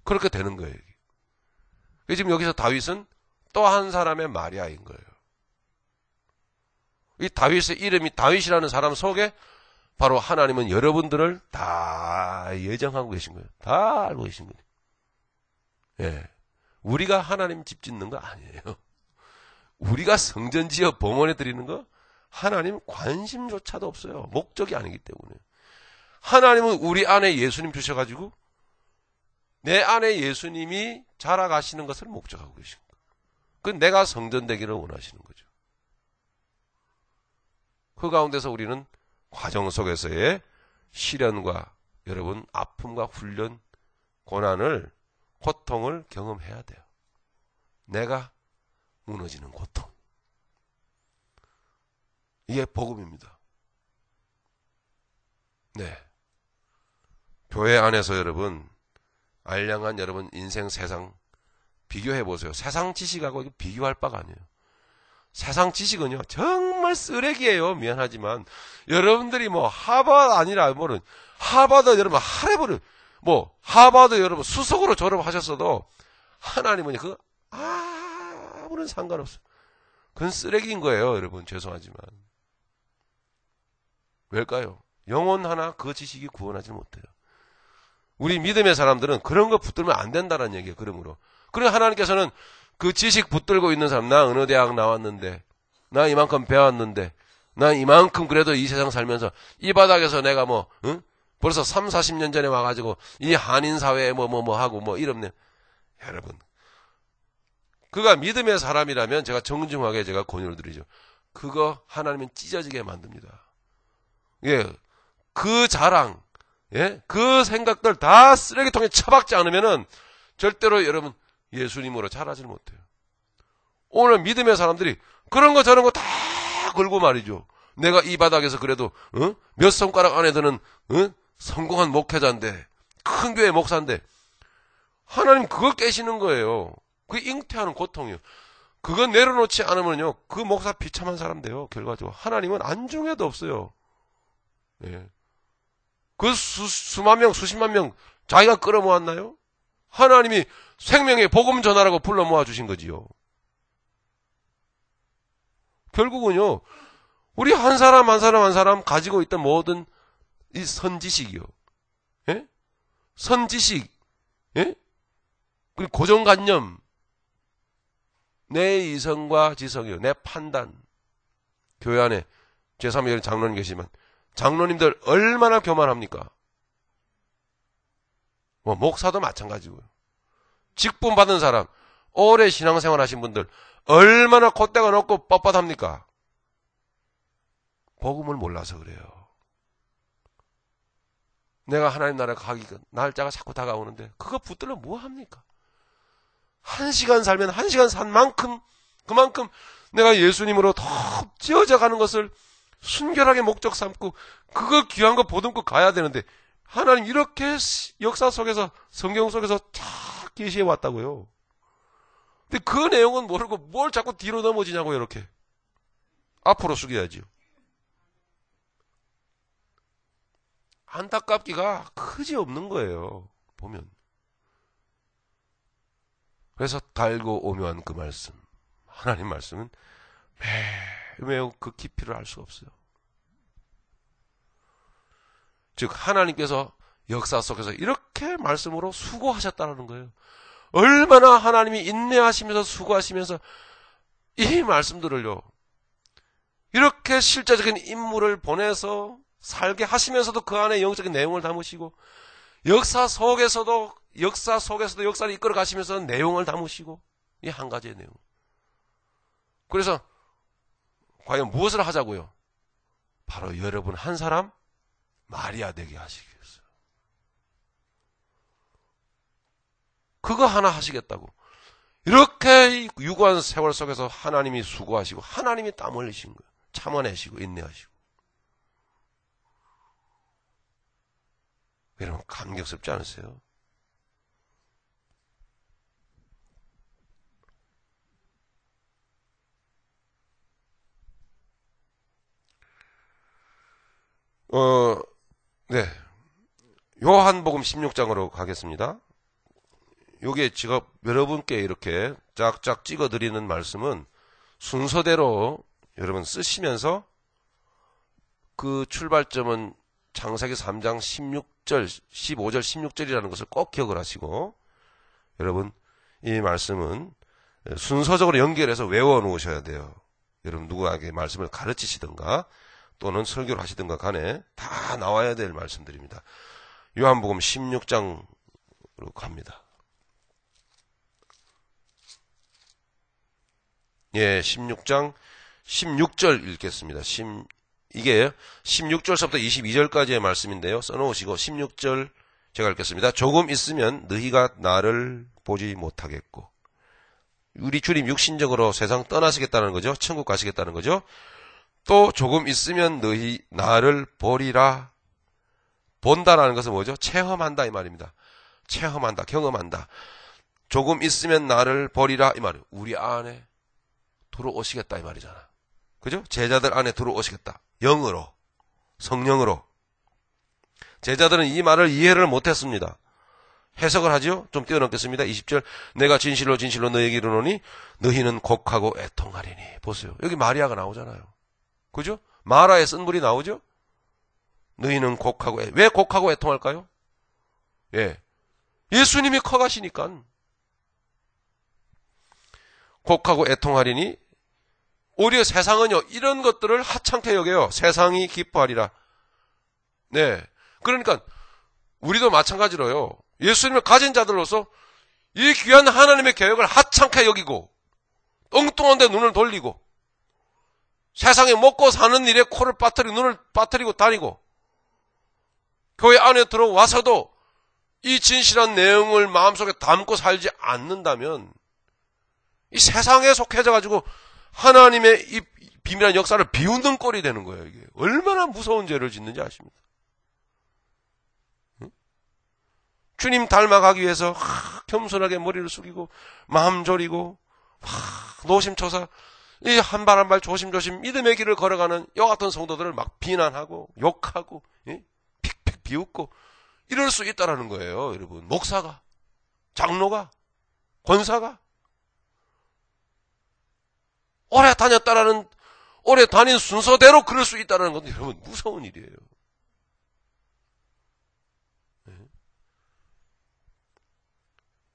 Speaker 1: 그렇게 되는 거예요. 지금 여기서 다윗은 또 한 사람의 마리아인 거예요. 이 다윗의 이름이 다윗이라는 사람 속에 바로 하나님은 여러분들을 다 예정하고 계신 거예요. 다 알고 계신 거예요. 예, 우리가 하나님 집 짓는 거 아니에요. 우리가 성전 지어 봉헌해 드리는 거 하나님 관심조차도 없어요. 목적이 아니기 때문에. 하나님은 우리 안에 예수님 주셔가지고 내 안에 예수님이 자라가시는 것을 목적하고 계신 거예요. 그건 내가 성전되기를 원하시는 거죠. 그 가운데서 우리는 과정 속에서의 시련과 여러분 아픔과 훈련, 고난을, 고통을 경험해야 돼요. 내가 무너지는 고통, 이게 복음입니다. 네. 교회 안에서 여러분, 알량한 여러분 인생 세상 비교해 보세요. 세상 지식하고 비교할 바가 아니에요. 세상 지식은요, 정말 쓰레기예요. 미안하지만. 여러분들이 뭐, 하버드 아니라, 뭐는, 하버드 여러분, 하버드 여러분, 수석으로 졸업하셨어도, 하나님은 그거, 아무런 상관없어요. 그건 쓰레기인 거예요, 여러분. 죄송하지만. 왜일까요? 영혼 하나 그 지식이 구원하지 못해요. 우리 믿음의 사람들은 그런 거 붙들면 안 된다는 얘기예요, 그러므로. 그래, 하나님께서는 그 지식 붙들고 있는 사람, 나 어느 대학 나왔는데, 나 이만큼 배웠는데, 나 이만큼 그래도 이 세상 살면서, 이 바닥에서 내가 벌써 3, 40년 전에 와가지고, 이 한인사회에 하고, 이러면, 여러분. 그가 믿음의 사람이라면 제가 정중하게 제가 권유를 드리죠. 그거 하나님은 찢어지게 만듭니다. 예. 그 자랑, 예. 그 생각들 다 쓰레기통에 처박지 않으면은, 절대로 여러분, 예수님으로 자라질 못해요. 오늘 믿음의 사람들이 그런 거 저런 거 다 걸고 말이죠. 내가 이 바닥에서 그래도 몇 손가락 안에 드는 성공한 목회자인데, 큰 교회 목사인데, 하나님 그거 깨시는 거예요. 그게 잉태하는 고통이에요. 그거 내려놓지 않으면요, 그 목사 비참한 사람 돼요. 결과적으로 하나님은 안중에도 없어요. 예. 그 수만 명, 수십만 명 자기가 끌어모았나요? 하나님이 생명의 복음 전하라고 불러 모아주신 거지요. 결국은요, 우리 한 사람 한 사람 가지고 있던 모든 이 선지식이요. 예? 선지식, 예? 그리고 고정관념, 내 이성과 지성이요. 내 판단. 교회 안에 제3의 장로님 계시지만, 장로님들 얼마나 교만합니까? 목사도 마찬가지고요. 직분 받은 사람, 오래 신앙생활 하신 분들, 얼마나 콧대가 높고 뻣뻣합니까? 복음을 몰라서 그래요. 내가 하나님 나라 가기 날짜가 자꾸 다가오는데, 그거 붙들려 뭐 합니까? 1시간 살면 1시간 산 만큼, 그만큼 내가 예수님으로 더 찌어져 가는 것을 순결하게 목적 삼고, 그거 귀한 거 보듬고 가야 되는데, 하나님 이렇게 역사 속에서, 성경 속에서 쫙 계시해 왔다고요. 근데 그 내용은 모르고 뭘 자꾸 뒤로 넘어지냐고, 이렇게. 앞으로 숙여야지요. 안타깝기가 그지없는 거예요, 보면. 그래서 달고 오묘한 그 말씀, 하나님 말씀은 매우 그 깊이를 알 수가 없어요. 즉 하나님께서 역사 속에서 이렇게 말씀으로 수고하셨다는 거예요. 얼마나 하나님이 인내하시면서 수고하시면서 이 말씀들을요, 이렇게 실제적인 인물을 보내서 살게 하시면서도 그 안에 영적인 내용을 담으시고, 역사 속에서도 역사를 이끌어 가시면서 내용을 담으시고, 이 한 가지의 내용. 그래서 과연 무엇을 하자고요? 바로 여러분 한 사람 마리아 되게 하시겠어요. 그거 하나 하시겠다고. 이렇게 유구한 세월 속에서 하나님이 수고하시고, 하나님이 땀 흘리신 거예요. 참아내시고 인내하시고. 여러분 감격스럽지 않으세요? 네. 요한복음 16장으로 가겠습니다. 요게 제가 여러분께 이렇게 짝짝 찍어드리는 말씀은 순서대로 여러분 쓰시면서, 그 출발점은 창세기 3장 16절, 15절, 16절이라는 것을 꼭 기억을 하시고, 여러분 이 말씀은 순서적으로 연결해서 외워 놓으셔야 돼요. 여러분 누구에게 말씀을 가르치시든가 또는 설교를 하시든가 간에 다 나와야 될 말씀들입니다. 요한복음 16장으로 갑니다. 예, 16장 16절 읽겠습니다. 이게 16절서부터 22절까지의 말씀인데요. 써놓으시고 16절 제가 읽겠습니다. 조금 있으면 너희가 나를 보지 못하겠고, 우리 주님 육신적으로 세상 떠나시겠다는 거죠. 천국 가시겠다는 거죠. 또 조금 있으면 너희 나를 보리라. 본다라는 것은 뭐죠? 체험한다 이 말입니다. 체험한다, 경험한다. 조금 있으면 나를 보리라 이 말이에요. 우리 안에 들어오시겠다 이 말이잖아. 그죠? 제자들 안에 들어오시겠다. 영으로, 성령으로. 제자들은 이 말을 이해를 못했습니다. 해석을 하죠? 좀 뛰어넘겠습니다. 20절. 내가 진실로 진실로 너에게 이르노니 너희는 곡하고 애통하리니. 보세요. 여기 마리아가 나오잖아요. 그죠? 마라의 쓴물이 나오죠? 너희는 곡하고 왜 곡하고 애통할까요? 예. 예수님이 커가시니까. 곡하고 애통하리니 오히려 세상은요 이런 것들을 하찮게 여겨요. 세상이 기뻐하리라. 네. 그러니까 우리도 마찬가지로요. 예수님을 가진 자들로서 이 귀한 하나님의 계획을 하찮게 여기고 엉뚱한 데 눈을 돌리고 세상에 먹고 사는 일에 코를 빠뜨리고 눈을 빠뜨리고 다니고 교회 안에 들어와서도 이 진실한 내용을 마음속에 담고 살지 않는다면 이 세상에 속해져가지고 하나님의 이 비밀한 역사를 비웃는 꼴이 되는 거예요. 이게 얼마나 무서운 죄를 짓는지 아십니까? 응? 주님 닮아가기 위해서 겸손하게 머리를 숙이고 마음 졸이고 노심초사 이 한 발 한 발 조심조심 믿음의 길을 걸어가는 여 같은 성도들을 막 비난하고 욕하고 픽픽 비웃고 이럴 수 있다라는 거예요. 여러분, 목사가, 장로가, 권사가 오래 다닌 순서대로 그럴 수 있다는 건 여러분 무서운 일이에요.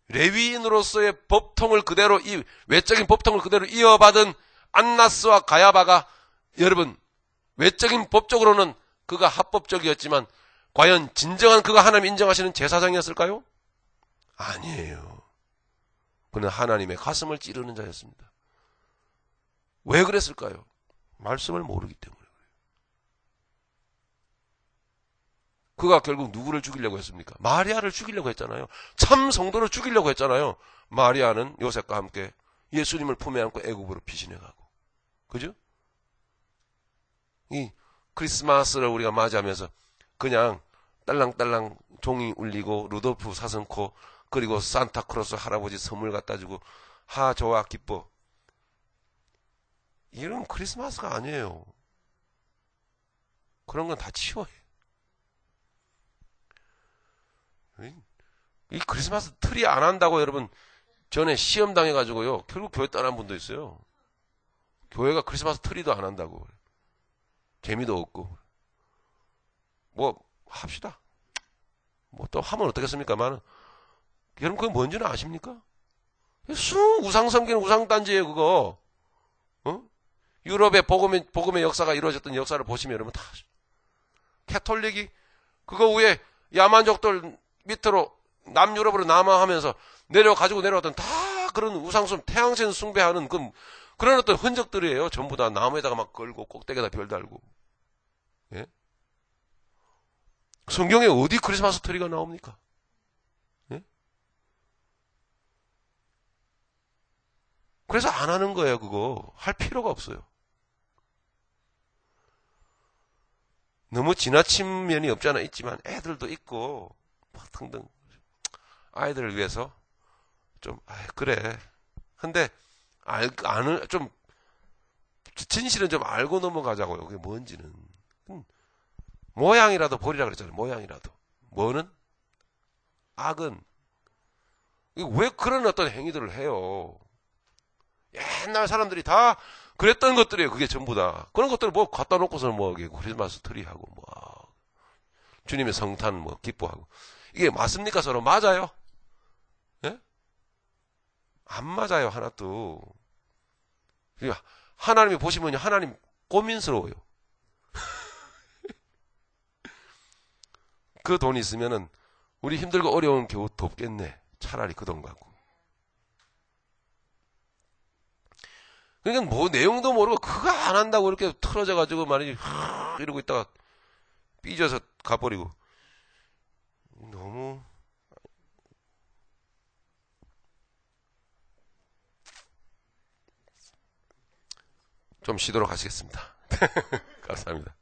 Speaker 1: 레위인으로서의 법통을 그대로 이 외적인 법통을 그대로 이어받은 안나스와 가야바가 여러분 외적인 법적으로는 그가 합법적이었지만 과연 진정한 그가 하나님 인정하시는 제사장이었을까요? 아니에요. 그는 하나님의 가슴을 찌르는 자였습니다. 왜 그랬을까요? 말씀을 모르기 때문에 그래요. 그가 결국 누구를 죽이려고 했습니까? 마리아를 죽이려고 했잖아요. 참 성도를 죽이려고 했잖아요. 마리아는 요셉과 함께 예수님을 품에 안고 애굽으로 피신해 가고. 그죠? 이 크리스마스를 우리가 맞이하면서 그냥 딸랑딸랑 종이 울리고 루돌프 사슴코 그리고 산타크로스 할아버지 선물 갖다 주고 하 좋아 기뻐. 이런 크리스마스가 아니에요. 그런 건 다 치워요. 이 크리스마스 트리 안 한다고 여러분 전에 시험 당해가지고요. 결국 교회 떠난 분도 있어요. 교회가 크리스마스 트리도 안 한다고. 재미도 없고. 뭐 합시다. 뭐 또 하면 어떻겠습니까만 여러분 그게 뭔지는 아십니까? 우상 섬기는 우상단지예요 그거. 유럽의 복음의 역사가 이루어졌던 역사를 보시면 여러분 다 캐톨릭이 그거 위에 야만족들 밑으로 남유럽으로 남하하면서 내려왔던 다 그런 우상숭 태양신 숭배하는 그런 어떤 흔적들이에요. 전부 다 나무에다가 막 걸고 꼭대기에다 별 달고. 예? 성경에 어디 크리스마스 트리가 나옵니까? 예? 그래서 안 하는 거예요. 그거 할 필요가 없어요. 너무 지나친 면이 없지 않아 있지만 애들도 있고 등등 아이들을 위해서 좀 그래. 근데 좀 진실은 좀 알고 넘어가자고요. 그게 뭔지는 모양이라도 버리라 그랬잖아요. 모양이라도 뭐는 악은 왜 그런 어떤 행위들을 해요? 옛날 사람들이 다 그랬던 것들이에요. 그게 전부 다. 그런 것들을 뭐 갖다 놓고서 뭐 크리스마스 트리하고 뭐 주님의 성탄 뭐 기뻐하고 이게 맞습니까? 서로 맞아요? 예? 안 맞아요. 하나도. 하나님이 보시면 하나님 고민스러워요. 그 돈 있으면은 우리 힘들고 어려운 겨우 돕겠네. 차라리 그 돈 갖고. 그러니까 뭐 내용도 모르고 그거 안 한다고 이렇게 틀어져 가지고 말이지 이러고 있다가 삐져서 가버리고 너무 좀 쉬도록 하시겠습니다. 감사합니다.